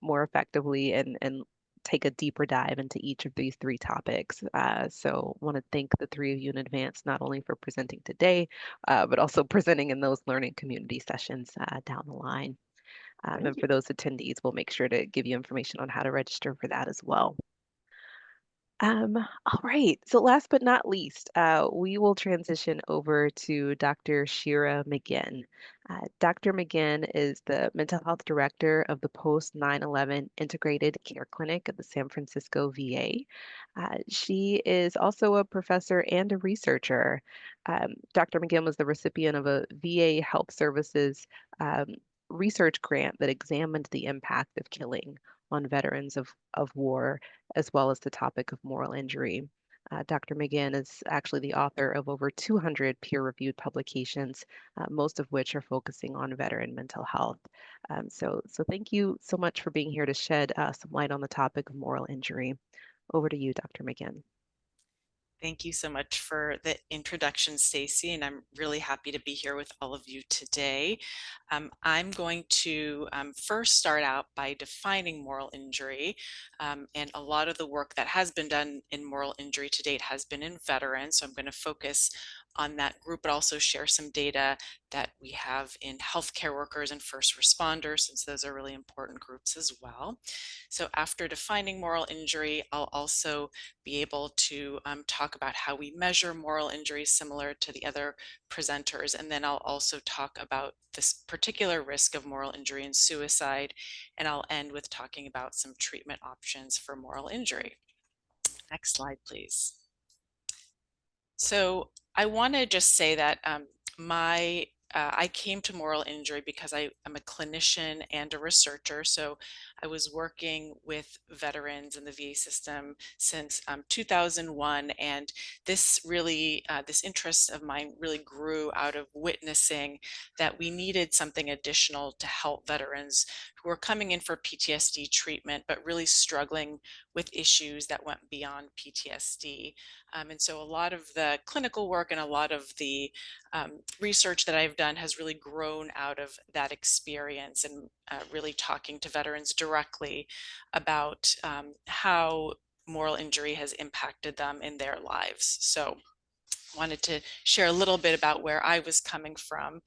more effectively and take a deeper dive into each of these three topics. So want to thank the three of you in advance, not only for presenting today, but also presenting in those learning community sessions down the line. And for those attendees, we'll make sure to give you information on how to register for that as well. All right. So last but not least, we will transition over to Dr. Shira McGinn. Dr. McGinn is the mental health director of the post 9/11 Integrated Care Clinic at the San Francisco VA. She is also a professor and a researcher. Dr. McGinn was the recipient of a VA Health Services um, research grant that examined the impact of killing on veterans of war as well as the topic of moral injury. Dr. McGinn is actually the author of over 200 peer-reviewed publications, most of which are focusing on veteran mental health. So thank you so much for being here to shed some light on the topic of moral injury. Over to you, Dr. McGinn. Thank you so much for the introduction, Stacy, and I'm really happy to be here with all of you today. I'm going to first start out by defining moral injury, and a lot of the work that has been done in moral injury to date has been in veterans, so I'm going to focus on that group, but also share some data that we have in healthcare workers and first responders, since those are really important groups as well. So after defining moral injury, I'll also be able to talk about how we measure moral injury similar to the other presenters. And then I'll also talk about this particular risk of moral injury and suicide. And I'll end with talking about some treatment options for moral injury. Next slide, please. So I want to just say that I came to moral injury because I am a clinician and a researcher. So I was working with veterans in the VA system since 2001. And this really, this interest of mine really grew out of witnessing that we needed something additional to help veterans who were coming in for PTSD treatment, but really struggling with issues that went beyond PTSD. And so a lot of the clinical work and a lot of the research that I've done has really grown out of that experience and really talking to veterans directly about how moral injury has impacted them in their lives. So wanted to share a little bit about where I was coming from.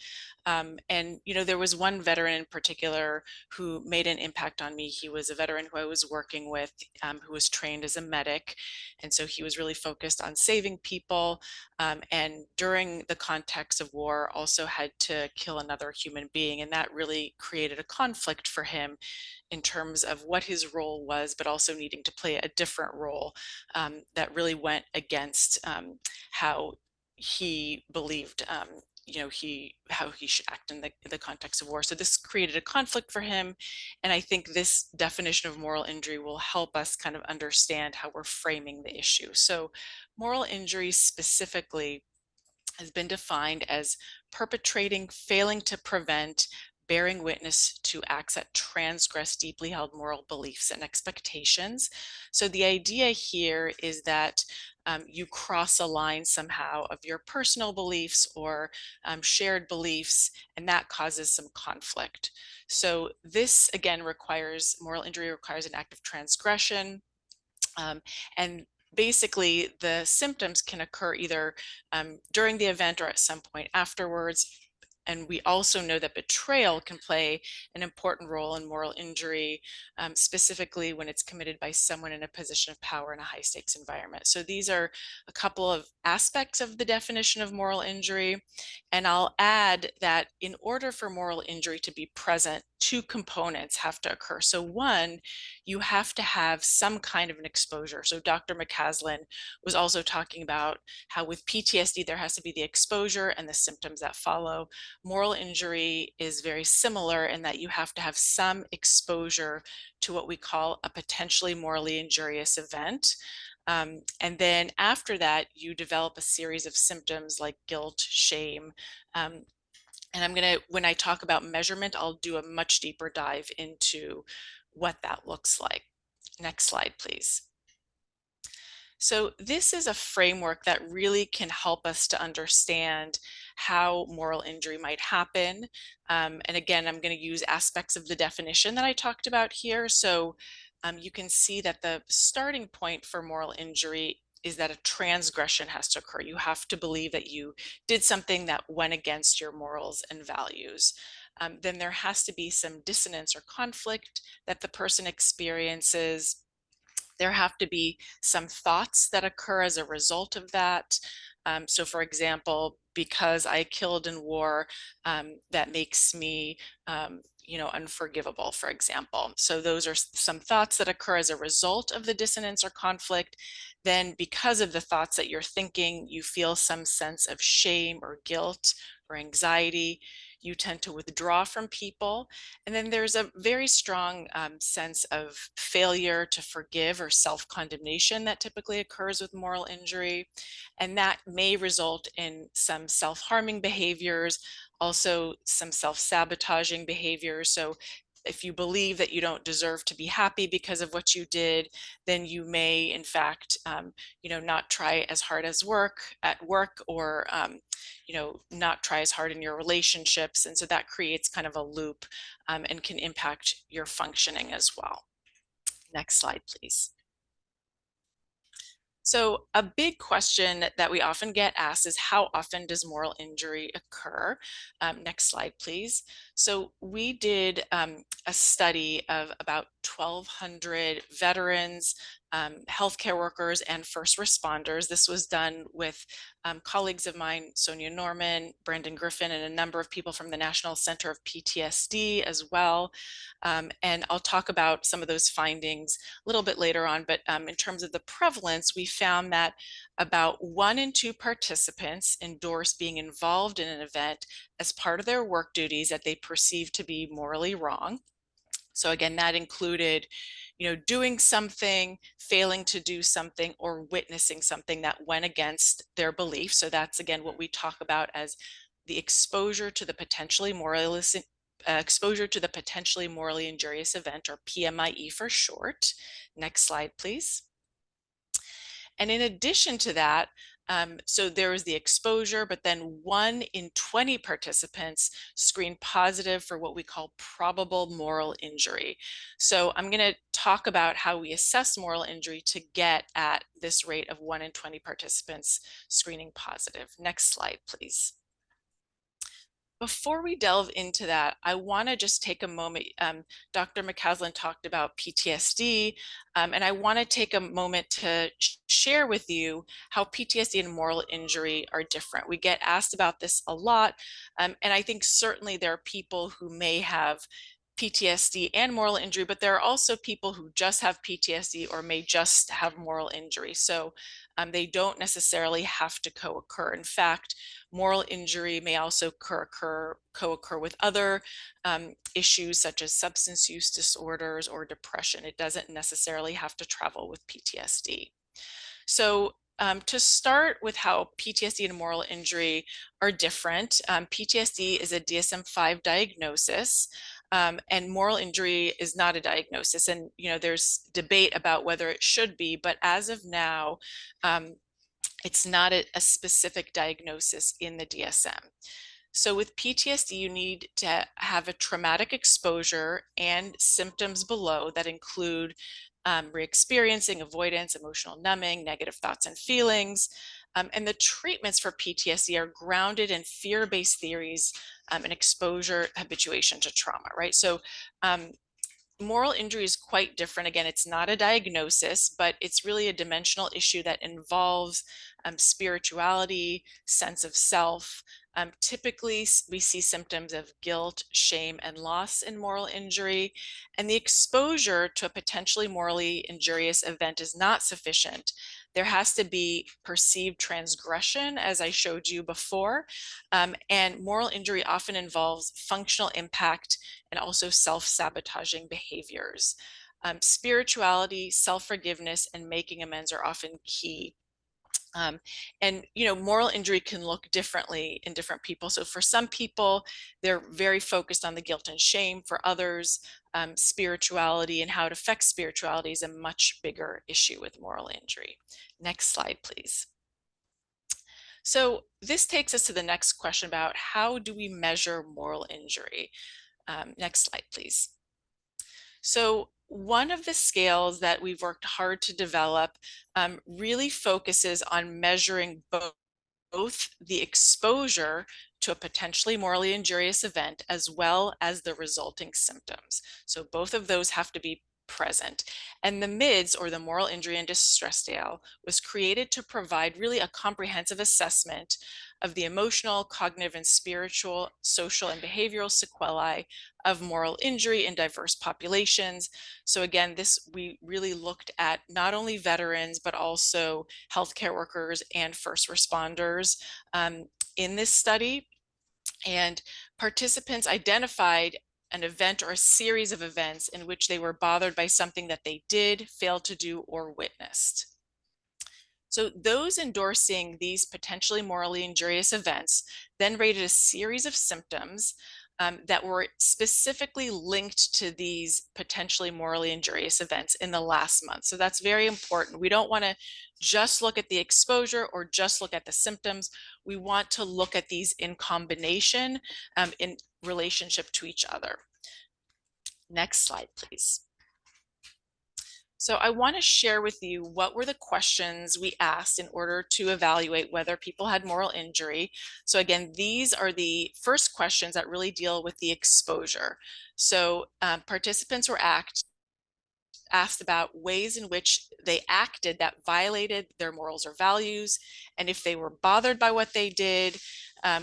And, you know, there was one veteran in particular who made an impact on me. He was a veteran who I was working with, who was trained as a medic. And so he was really focused on saving people. And during the context of war, also had to kill another human being. And that really created a conflict for him in terms of what his role was, but also needing to play a different role that really went against how he believed you know, how he should act in the context of war. So this created a conflict for him. And I think this definition of moral injury will help us kind of understand how we're framing the issue. So moral injury specifically has been defined as perpetrating, failing to prevent, bearing witness to acts that transgress deeply held moral beliefs and expectations. So the idea here is that you cross a line somehow of your personal beliefs or shared beliefs, and that causes some conflict. So this again requires, moral injury requires an act of transgression. And basically the symptoms can occur either during the event or at some point afterwards. And we also know that betrayal can play an important role in moral injury, specifically when it's committed by someone in a position of power in a high stakes environment. So these are a couple of aspects of the definition of moral injury. And I'll add that in order for moral injury to be present, two components have to occur. So one, you have to have some kind of an exposure. So Dr. McCaslin was also talking about how with PTSD, there has to be the exposure and the symptoms that follow. Moral injury is very similar in that you have to have some exposure to what we call a potentially morally injurious event. And then after that, you develop a series of symptoms like guilt, shame. And I'm going to, when I talk about measurement, I'll do a much deeper dive into what that looks like. Next slide, please. So this is a framework that really can help us to understand how moral injury might happen. And again, I'm going to use aspects of the definition that I talked about here. So you can see that the starting point for moral injury is that a transgression has to occur. You have to believe that you did something that went against your morals and values. Then there has to be some dissonance or conflict that the person experiences. There have to be some thoughts that occur as a result of that. So for example, because I killed in war, that makes me, unforgivable, for example. So those are some thoughts that occur as a result of the dissonance or conflict. Then because of the thoughts that you're thinking, you feel some sense of shame or guilt or anxiety. You tend to withdraw from people. And then there's a very strong sense of failure to forgive or self-condemnation that typically occurs with moral injury. And that may result in some self-harming behaviors, also some self-sabotaging behaviors. So if you believe that you don't deserve to be happy because of what you did, then you may, in fact, not try as hard as at work, or not try as hard in your relationships. And so that creates kind of a loop and can impact your functioning as well. Next slide, please. So a big question that we often get asked is, how often does moral injury occur? Next slide, please. So we did a study of about 1,200 veterans, healthcare workers, and first responders. This was done with colleagues of mine, Sonia Norman, Brandon Griffin, and a number of people from the National Center of PTSD as well. And I'll talk about some of those findings a little bit later on, but in terms of the prevalence, we found that about 1 in 2 participants endorse being involved in an event as part of their work duties that they perceive to be morally wrong. So again, that included, doing something, failing to do something, or witnessing something that went against their belief. So that's, again, what we talk about as the exposure to the potentially morally injurious event, or PMIE for short. Next slide, please. And in addition to that, so there was the exposure, but then 1 in 20 participants screened positive for what we call probable moral injury. So I'm going to talk about how we assess moral injury to get at this rate of 1 in 20 participants screening positive. Next slide, please. Before we delve into that, I want to just take a moment. Dr. McCaslin talked about PTSD, and I want to take a moment to share with you how PTSD and moral injury are different. We get asked about this a lot, and I think certainly there are people who may have PTSD and moral injury, but there are also people who just have PTSD or may just have moral injury. So they don't necessarily have to co-occur. In fact, moral injury may also co-occur with other issues such as substance use disorders or depression. It doesn't necessarily have to travel with PTSD. So to start with how PTSD and moral injury are different, PTSD is a DSM-5 diagnosis, and moral injury is not a diagnosis. And there's debate about whether it should be, but as of now, it's not a specific diagnosis in the DSM. So with PTSD, you need to have a traumatic exposure and symptoms below that include re-experiencing, avoidance, emotional numbing, negative thoughts and feelings. And the treatments for PTSD are grounded in fear-based theories and exposure habituation to trauma, right? So moral injury is quite different. Again, it's not a diagnosis, but it's really a dimensional issue that involves spirituality, sense of self. Typically, we see symptoms of guilt, shame, and loss in moral injury, and the exposure to a potentially morally injurious event is not sufficient. There has to be perceived transgression, as I showed you before, and moral injury often involves functional impact and also self-sabotaging behaviors. Spirituality, self-forgiveness, and making amends are often key. And moral injury can look differently in different people. So for some people, they're very focused on the guilt and shame. For others, spirituality and how it affects spirituality is a much bigger issue with moral injury. Next slide, please. So this takes us to the next question about how do we measure moral injury? Next slide, please. So one of the scales that we've worked hard to develop really focuses on measuring both the exposure to a potentially morally injurious event as well as the resulting symptoms. So both of those have to be present. And the MIDS, or the Moral Injury and Distress Scale, was created to provide really a comprehensive assessment of the emotional, cognitive, and spiritual, social, and behavioral sequelae of moral injury in diverse populations. So again, we really looked at not only veterans, but also healthcare workers and first responders in this study. And participants identified an event or a series of events in which they were bothered by something that they did, failed to do, or witnessed. So those endorsing these potentially morally injurious events then rated a series of symptoms that were specifically linked to these potentially morally injurious events in the last month. So that's very important. We don't want to just look at the exposure or just look at the symptoms. We want to look at these in combination in relationship to each other. Next slide, please. So I want to share with you what were the questions we asked in order to evaluate whether people had moral injury. So again, these are the first questions that really deal with the exposure. So participants were asked about ways in which they acted that violated their morals or values, and if they were bothered by what they did,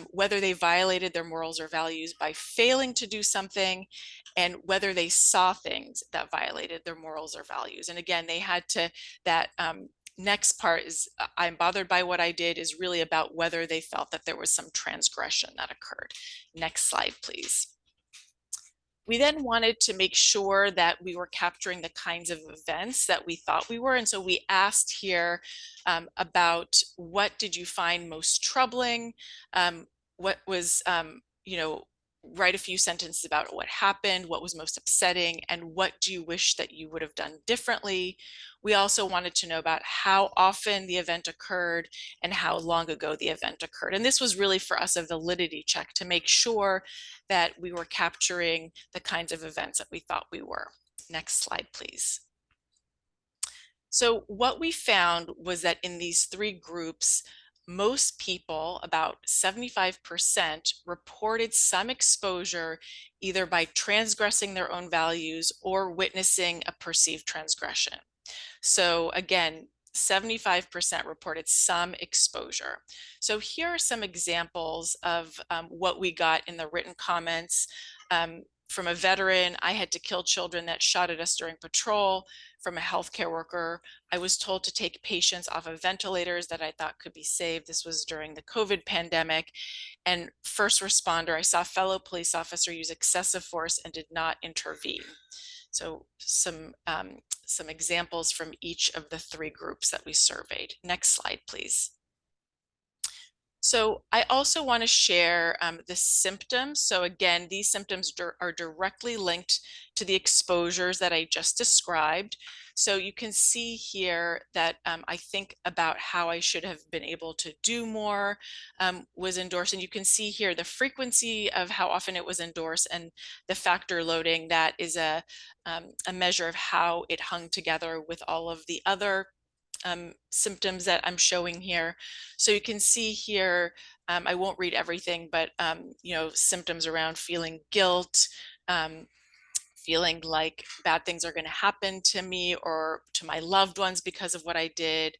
whether they violated their morals or values by failing to do something, and whether they saw things that violated their morals or values. And again, they had to, that next part is, I'm bothered by what I did, is really about whether they felt that there was some transgression that occurred. Next slide, please. We then wanted to make sure that we were capturing the kinds of events that we thought we were. And so we asked here about what did you find most troubling? What was, write a few sentences about what happened, what was most upsetting, and what do you wish that you would have done differently? We also wanted to know about how often the event occurred and how long ago the event occurred. And this was really for us a validity check to make sure that we were capturing the kinds of events that we thought we were. Next slide, please. So what we found was that in these three groups, most people, about 75%, reported some exposure either by transgressing their own values or witnessing a perceived transgression. So again, 75% reported some exposure. So here are some examples of what we got in the written comments. From a veteran, I had to kill children that shot at us during patrol. From a healthcare worker, I was told to take patients off of ventilators that I thought could be saved. This was during the COVID pandemic. And first responder, I saw a fellow police officer use excessive force and did not intervene. So some examples from each of the three groups that we surveyed. Next slide, please. So I also want to share the symptoms. So again, these symptoms are directly linked to the exposures that I just described. So you can see here that I think about how I should have been able to do more was endorsed. And you can see here the frequency of how often it was endorsed and the factor loading. That is a measure of how it hung together with all of the other symptoms that I'm showing here. So you can see here, I won't read everything, but symptoms around feeling guilt, feeling like bad things are going to happen to me or to my loved ones because of what I did,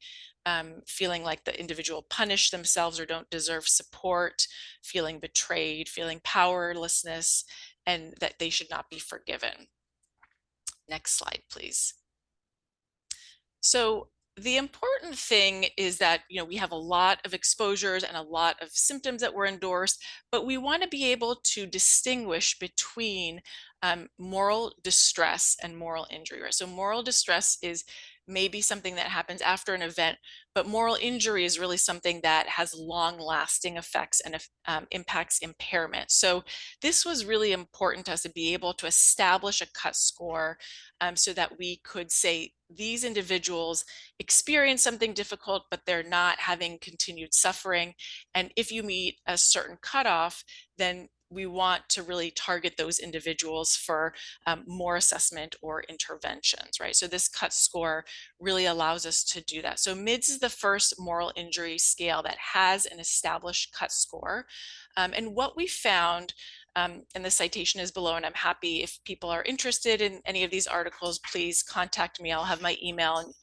feeling like the individual punished themselves or don't deserve support, feeling betrayed, feeling powerlessness, and that they should not be forgiven. Next slide, please. So the important thing is that, we have a lot of exposures and a lot of symptoms that were endorsed, but we want to be able to distinguish between moral distress and moral injury. Right? So moral distress is maybe something that happens after an event, but moral injury is really something that has long-lasting effects and impacts impairment. So this was really important to us to be able to establish a cut score so that we could say these individuals experience something difficult, but they're not having continued suffering. And if you meet a certain cutoff, then we want to really target those individuals for more assessment or interventions, right? So this cut score really allows us to do that. So MIDS is the first moral injury scale that has an established cut score. And what we found And the citation is below, and I'm happy if people are interested in any of these articles, please contact me. I'll have my email and I'm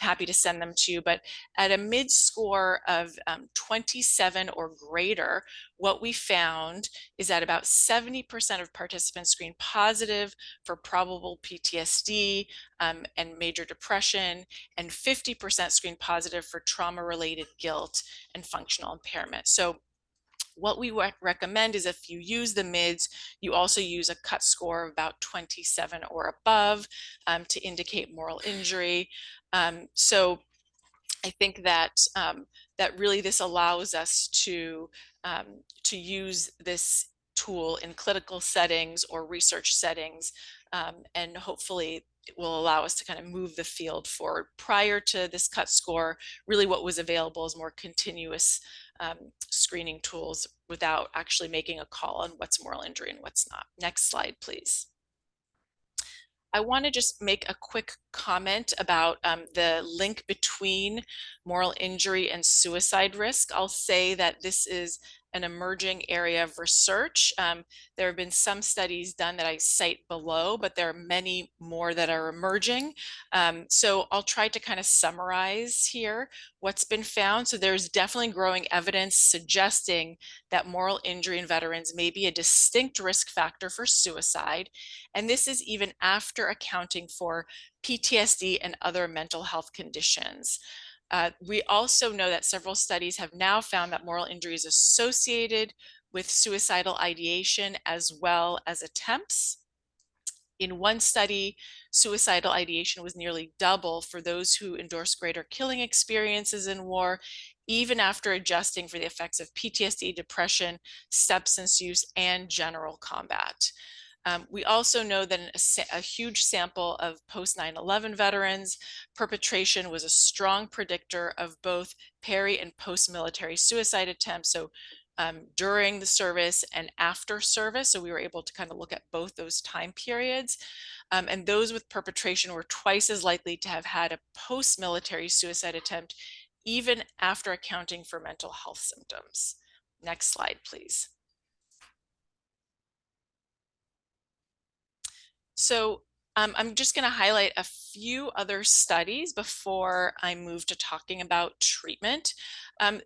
happy to send them to you. But at a mid score of 27 or greater, what we found is that about 70% of participants screened positive for probable PTSD and major depression, and 50% screened positive for trauma-related guilt and functional impairment. So what we recommend is if you use the mids, you also use a cut score of about 27 or above to indicate moral injury. So I think that that really this allows us to use this tool in clinical settings or research settings, and hopefully it will allow us to kind of move the field forward. Prior to this cut score, really what was available is more continuous screening tools without actually making a call on what's moral injury and what's not. Next slide, please. I want to just make a quick comment about the link between moral injury and suicide risk. I'll say that this is an emerging area of research. There have been some studies done that I cite below, but there are many more that are emerging. So I'll try to kind of summarize here what's been found. So there's definitely growing evidence suggesting that moral injury in veterans may be a distinct risk factor for suicide. And this is even after accounting for PTSD and other mental health conditions. We also know that several studies have now found that moral injury is associated with suicidal ideation as well as attempts. In one study, suicidal ideation was nearly double for those who endorsed greater killing experiences in war, even after adjusting for the effects of PTSD, depression, substance use, and general combat. We also know that in a huge sample of post 9/11 veterans, perpetration was a strong predictor of both peri and post-military suicide attempts. So during the service and after service. So we were able to kind of look at both those time periods. And those with perpetration were twice as likely to have had a post-military suicide attempt, even after accounting for mental health symptoms. Next slide, please. So I'm just going to highlight a few other studies before I move to talking about treatment.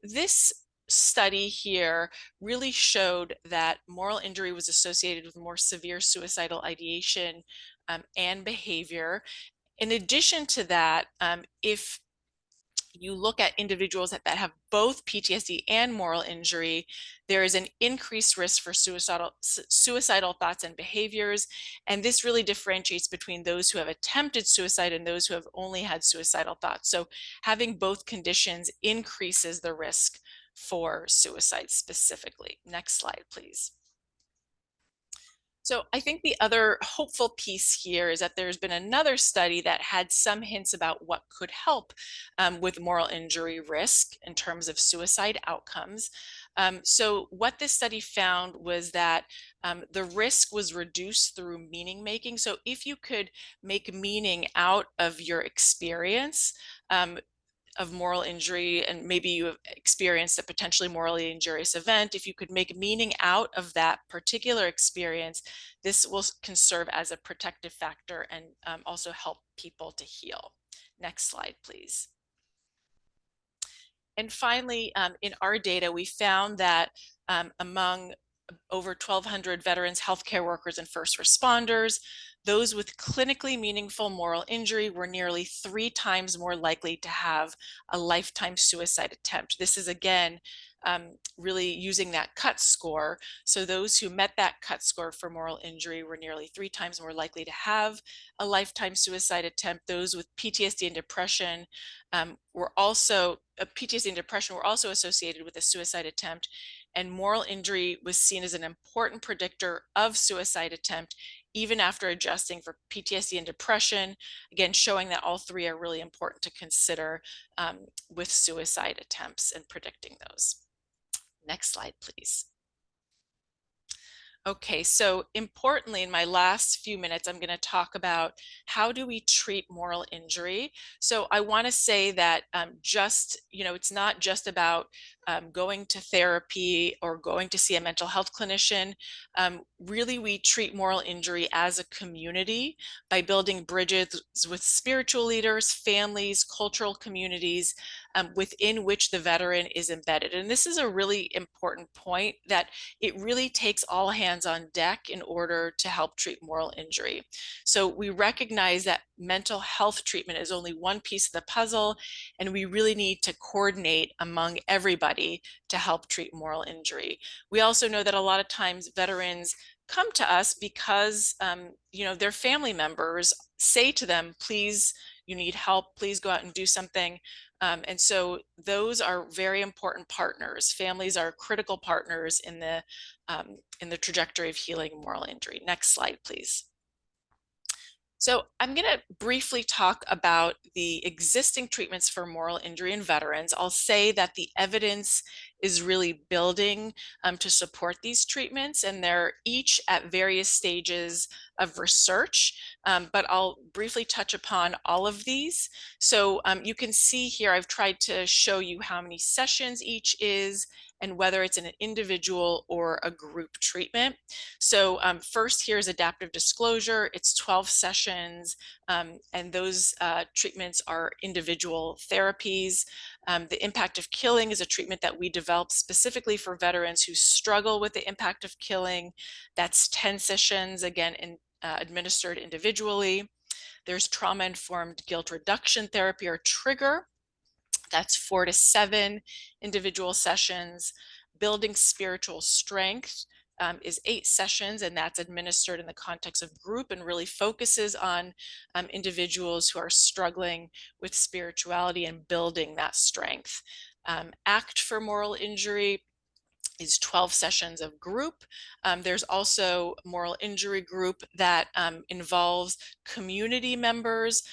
This study here really showed that moral injury was associated with more severe suicidal ideation and behavior. In addition to that, if you look at individuals that have both PTSD and moral injury, there is an increased risk for suicidal thoughts and behaviors. And this really differentiates between those who have attempted suicide and those who have only had suicidal thoughts. So having both conditions increases the risk for suicide specifically. Next slide, please. So I think the other hopeful piece here is that there's been another study that had some hints about what could help with moral injury risk in terms of suicide outcomes. So what this study found was that the risk was reduced through meaning making. So if you could make meaning out of your experience, of moral injury, and maybe you have experienced a potentially morally injurious event, if you could make meaning out of that particular experience, this can serve as a protective factor and also help people to heal. Next slide, please. And finally, in our data, we found that among over 1,200 veterans, healthcare workers, and first responders, those with clinically meaningful moral injury were nearly 3 times more likely to have a lifetime suicide attempt. This is again, really using that cut score. So those who met that cut score for moral injury were nearly 3 times more likely to have a lifetime suicide attempt. Those with PTSD and depression were also associated with a suicide attempt, and moral injury was seen as an important predictor of suicide attempt, even after adjusting for PTSD and depression, again, showing that all 3 are really important to consider with suicide attempts and predicting those. Next slide, please. Okay, so importantly, in my last few minutes, I'm going to talk about how do we treat moral injury. So I want to say that it's not just about going to therapy or going to see a mental health clinician. Really, we treat moral injury as a community by building bridges with spiritual leaders, families, cultural communities within which the veteran is embedded. And this is a really important point, that it really takes all hands on deck in order to help treat moral injury. So we recognize that mental health treatment is only one piece of the puzzle, and we really need to coordinate among everybody to help treat moral injury. We also know that a lot of times veterans come to us because their family members say to them, please, you need help, please go out and do something. And so those are very important partners. Families are critical partners in the trajectory of healing moral injury. Next slide, please. So I'm going to briefly talk about the existing treatments for moral injury in veterans. I'll say that the evidence is really building to support these treatments, and they're each at various stages of research, but I'll briefly touch upon all of these. So you can see here, I've tried to show you how many sessions each is and whether it's an individual or a group treatment. So first, here's adaptive disclosure. It's 12 sessions, and those treatments are individual therapies. The impact of killing is a treatment that we developed specifically for veterans who struggle with the impact of killing. That's 10 sessions, again, administered individually. There's trauma-informed guilt reduction therapy, or TRIGGER. That's 4 to 7 individual sessions. Building spiritual strength is 8 sessions, and that's administered in the context of group and really focuses on individuals who are struggling with spirituality and building that strength. ACT for moral injury is 12 sessions of group. There's also moral injury group that involves community members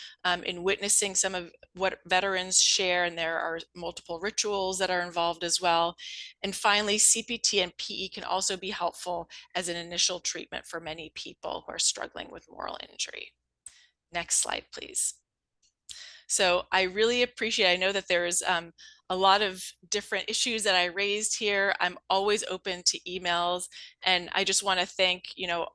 in witnessing some of what veterans share, and there are multiple rituals that are involved as well. And finally, CPT and PE can also be helpful as an initial treatment for many people who are struggling with moral injury. Next slide, please. So I really appreciate, I know that there's a lot of different issues that I raised here. I'm always open to emails, and I just want to thank,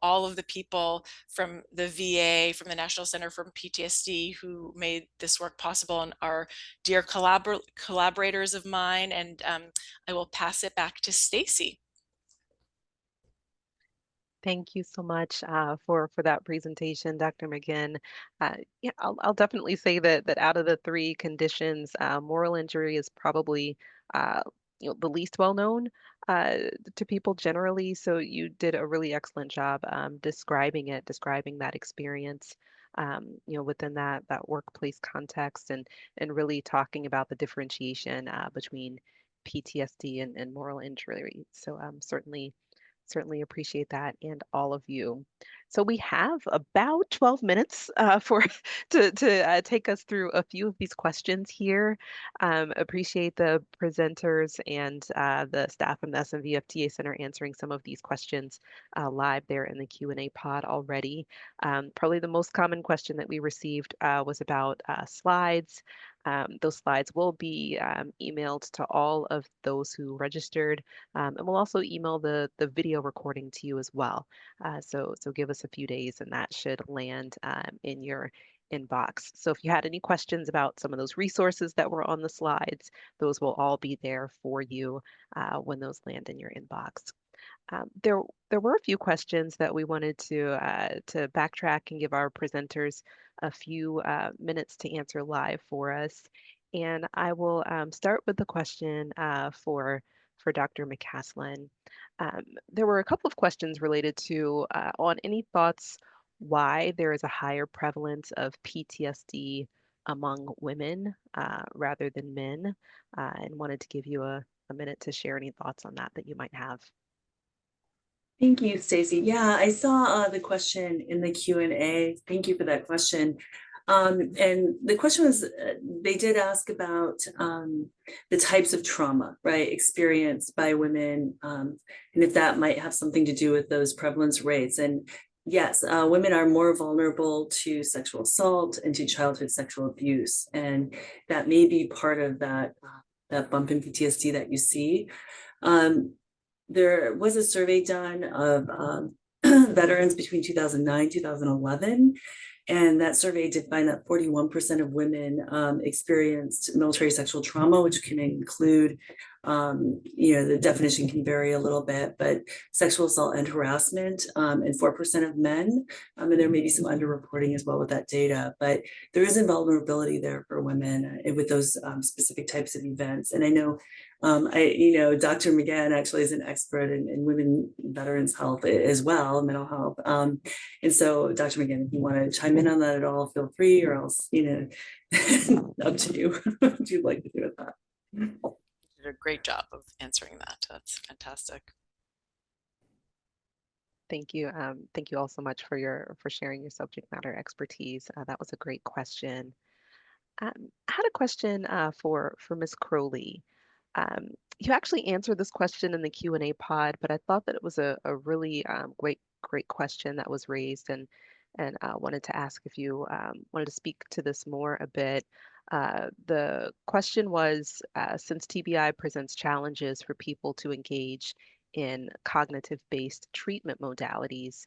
all of the people from the VA, from the National Center for PTSD, who made this work possible, and are dear collaborators of mine. And I will pass it back to Stacy. Thank you so much for that presentation, Dr. McGinn. Yeah, I'll definitely say that out of the 3 conditions, moral injury is probably the least well known to people generally. So you did a really excellent job describing that experience. Within that workplace context, and really talking about the differentiation between PTSD and moral injury. So certainly appreciate that, and all of you. So we have about 12 minutes to take us through a few of these questions here. Appreciate the presenters and the staff from the SMVF TA Center answering some of these questions live there in the Q&A pod already. Probably the most common question that we received was about slides. Those slides will be emailed to all of those who registered, and we'll also email the video recording to you as well. So give us a few days, and that should land in your inbox. So if you had any questions about some of those resources that were on the slides, those will all be there for you when those land in your inbox. There were a few questions that we wanted to backtrack and give our presenters a few minutes to answer live for us. And I will start with the question for Dr. McCaslin. There were a couple of questions related to on any thoughts why there is a higher prevalence of PTSD among women rather than men, and wanted to give you a minute to share any thoughts on that you might have. Thank you, Stacy. Yeah, I saw the question in the Q&A. Thank you for that question. And the question was, they did ask about the types of trauma, right, experienced by women, and if that might have something to do with those prevalence rates. And yes, women are more vulnerable to sexual assault and to childhood sexual abuse. And that may be part of that that bump in PTSD that you see. There was a survey done of veterans between 2009, 2011. And that survey did find that 41% of women experienced military sexual trauma, which can include, the definition can vary a little bit, but sexual assault and harassment, and 4% of men. And there may be some underreporting as well with that data, but there is invulnerability there for women with those specific types of events. And I know Dr. McGann actually is an expert in women veterans health as well, mental health. And so, Dr. McGann, if you want to chime in on that at all, feel free, or else, up to you what you'd like to do with that. You did a great job of answering that. That's fantastic. Thank you. Thank you all so much for sharing your subject matter expertise. That was a great question. I had a question for Ms. Crowley. You actually answered this question in the Q&A pod, but I thought that it was a really great question that was raised, and wanted to ask if you wanted to speak to this more a bit. The question was, since TBI presents challenges for people to engage in cognitive-based treatment modalities,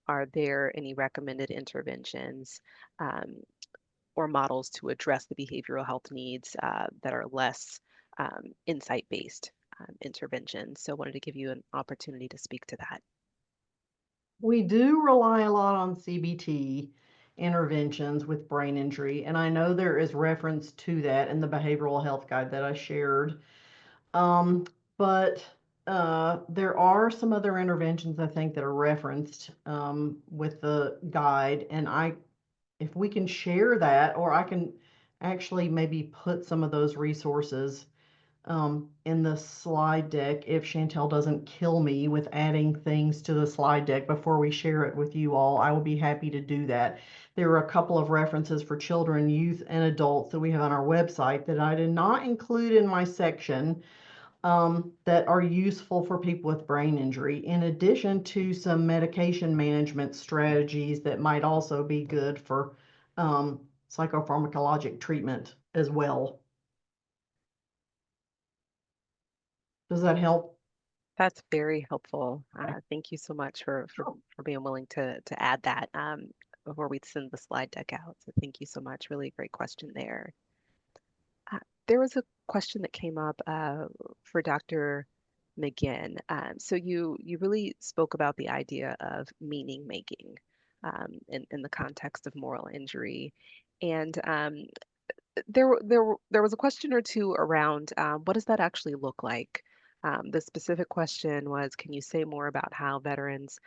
are there any recommended interventions or models to address the behavioral health needs that are less insight-based interventions? So I wanted to give you an opportunity to speak to that. We do rely a lot on CBT interventions with brain injury, and I know there is reference to that in the behavioral health guide that I shared. But there are some other interventions I think that are referenced with the guide, and if we can share that, or I can actually maybe put some of those resources in the slide deck if Chantel doesn't kill me with adding things to the slide deck before we share it with you all. I will be happy to do that. There are a couple of references for children, youth, and adults that we have on our website that I did not include in my section that are useful for people with brain injury, in addition to some medication management strategies that might also be good for psychopharmacologic treatment as well. Does that help? That's very helpful. Thank you so much for being willing to add that before we send the slide deck out. So thank you so much. Really great question there. There was a question that came up for Dr. McGinn. So you really spoke about the idea of meaning making in the context of moral injury. And there was a question or two around what does that actually look like? The specific question was, can you say more about how veterans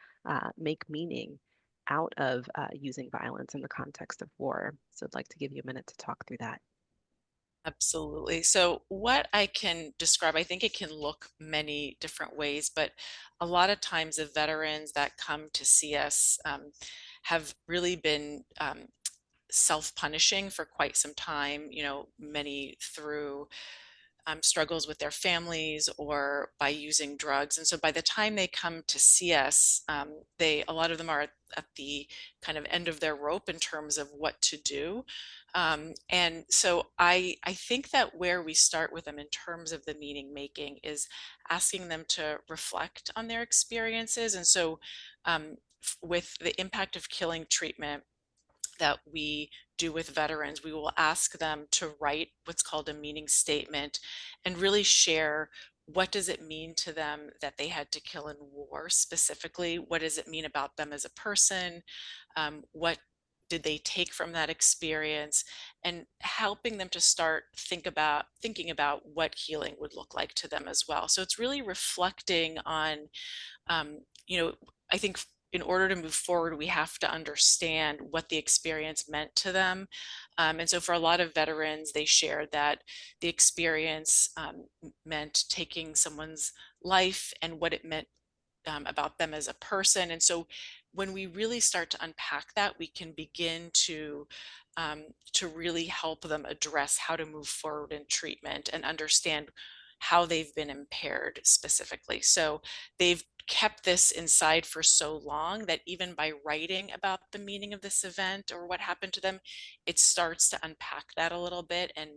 make meaning out of using violence in the context of war? So I'd like to give you a minute to talk through that. Absolutely. So what I can describe, I think it can look many different ways, but a lot of times the veterans that come to see us have really been self-punishing for quite some time, many through struggles with their families or by using drugs. And so by the time they come to see us, a lot of them are at the kind of end of their rope in terms of what to do. And so I think that where we start with them in terms of the meaning making is asking them to reflect on their experiences. And so with the impact of killing treatment that we do with veterans, we will ask them to write what's called a meaning statement and really share what does it mean to them that they had to kill in war specifically? What does it mean about them as a person? What did they take from that experience? And helping them to start thinking about what healing would look like to them as well. So it's really reflecting on, I think in order to move forward, we have to understand what the experience meant to them. And so for a lot of veterans, they shared that the experience meant taking someone's life and what it meant about them as a person. And so when we really start to unpack that, we can begin to really help them address how to move forward in treatment and understand how they've been impaired specifically. So they've kept this inside for so long that even by writing about the meaning of this event or what happened to them, it starts to unpack that a little bit and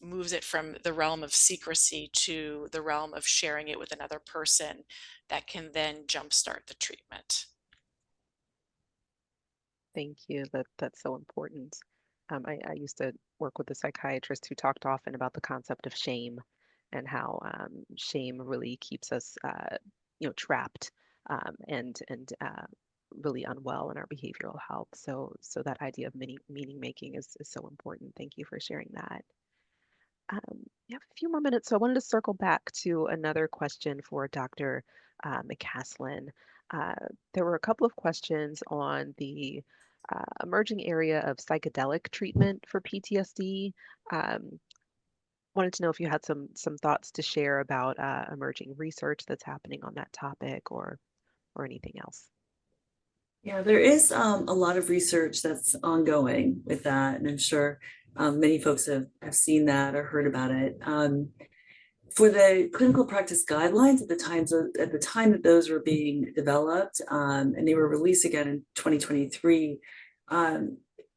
moves it from the realm of secrecy to the realm of sharing it with another person that can then jumpstart the treatment. Thank you. That's so important. I used to work with a psychiatrist who talked often about the concept of shame and how shame really keeps us, trapped and really unwell in our behavioral health. So that idea of meaning making is so important. Thank you for sharing that. We have a few more minutes, so I wanted to circle back to another question for Dr. McCaslin. Uh, there were a couple of questions on the emerging area of psychedelic treatment for PTSD. Um, Wanted to know if you had some thoughts to share about emerging research that's happening on that topic or anything else. Yeah, there is a lot of research that's ongoing with that, and I'm sure many folks have seen that or heard about it. For the clinical practice guidelines at the time that those were being developed, and they were released again in 2023,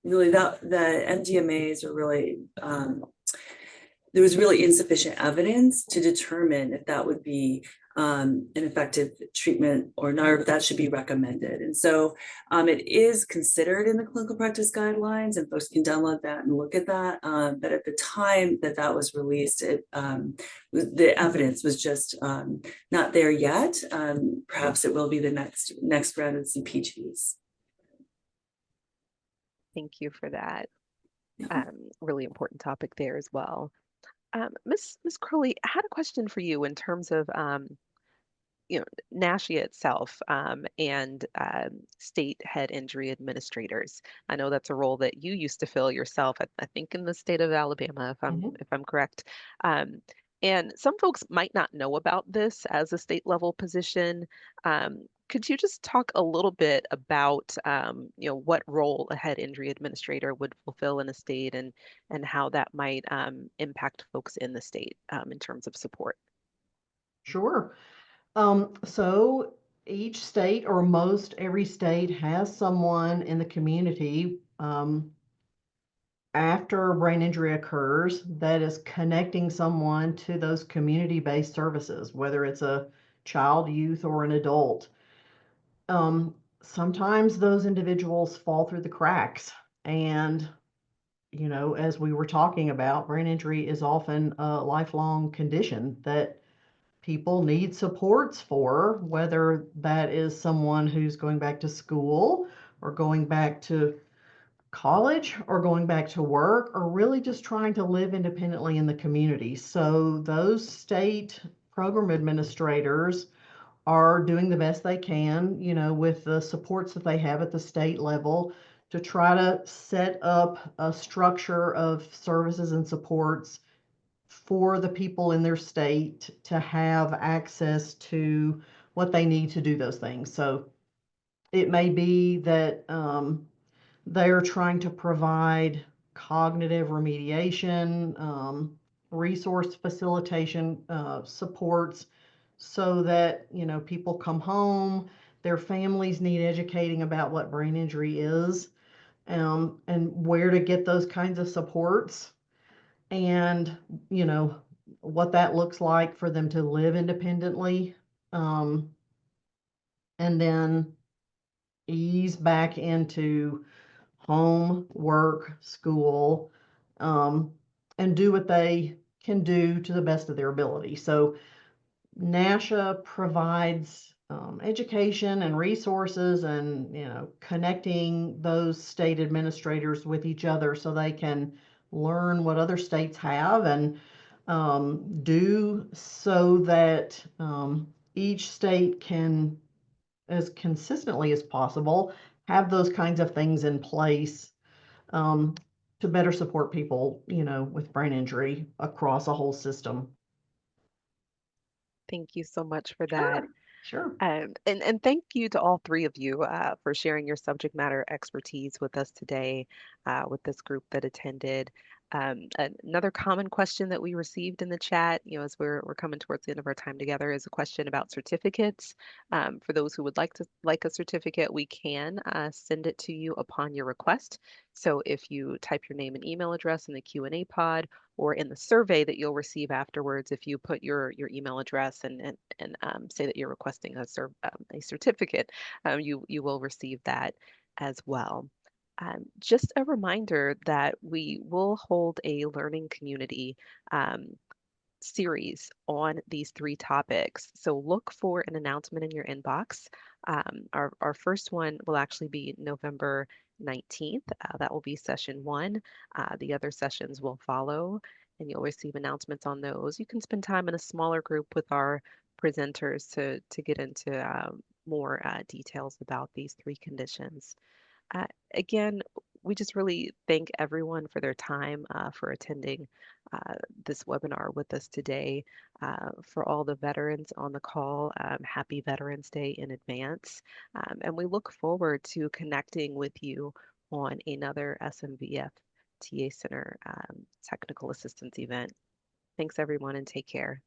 really that the MDMAs are really there was really insufficient evidence to determine if that would be an effective treatment or not, or if that should be recommended. And so it is considered in the clinical practice guidelines, and folks can download that and look at that. But at the time that that was released, the evidence was just not there yet. Perhaps it will be the next round of CPGs. Thank you for that. Yeah. Really important topic there as well. Miss Crowley, I had a question for you in terms of NASHIA itself and state head injury administrators. I know that's a role that you used to fill yourself, I think in the state of Alabama, if I'm correct. And some folks might not know about this as a state level position. Could you just talk a little bit about what role a head injury administrator would fulfill in a state and how that might impact folks in the state in terms of support? Sure. So each state or most every state has someone in the community after brain injury occurs that is connecting someone to those community-based services, whether it's a child, youth, or an adult. Sometimes those individuals fall through the cracks. And, as we were talking about, brain injury is often a lifelong condition that people need supports for, whether that is someone who's going back to school or going back to college or going back to work or really just trying to live independently in the community. So those state program administrators are doing the best they can, with the supports that they have at the state level to try to set up a structure of services and supports for the people in their state to have access to what they need to do those things. So it may be that they're trying to provide cognitive remediation, resource facilitation supports so that, people come home, their families need educating about what brain injury is, and where to get those kinds of supports, and, what that looks like for them to live independently, um, and then ease back into home, work, school, um, and do what they can do to the best of their ability. So NASHA provides education and resources and, connecting those state administrators with each other so they can learn what other states have and do so that each state can, as consistently as possible, have those kinds of things in place um, to better support people, with brain injury across a whole system. Thank you so much for that. Sure, sure. And thank you to all three of you for sharing your subject matter expertise with us today, with this group that attended. Another common question that we received in the chat, as we're coming towards the end of our time together, is a question about certificates. For those who would like a certificate, we can send it to you upon your request. So if you type your name and email address in the Q&A pod or in the survey that you'll receive afterwards, if you put your email address and say that you're requesting a certificate, you will receive that as well. Just a reminder that we will hold a learning community series on these 3 topics. So look for an announcement in your inbox. Our first one will actually be November 19th. That will be session 1. The other sessions will follow, and you'll receive announcements on those. You can spend time in a smaller group with our presenters to get into more details about these 3 conditions. Again, we just really thank everyone for their time, for attending this webinar with us today. For all the veterans on the call, happy Veterans Day in advance. And we look forward to connecting with you on another SMVF TA Center technical assistance event. Thanks everyone and take care.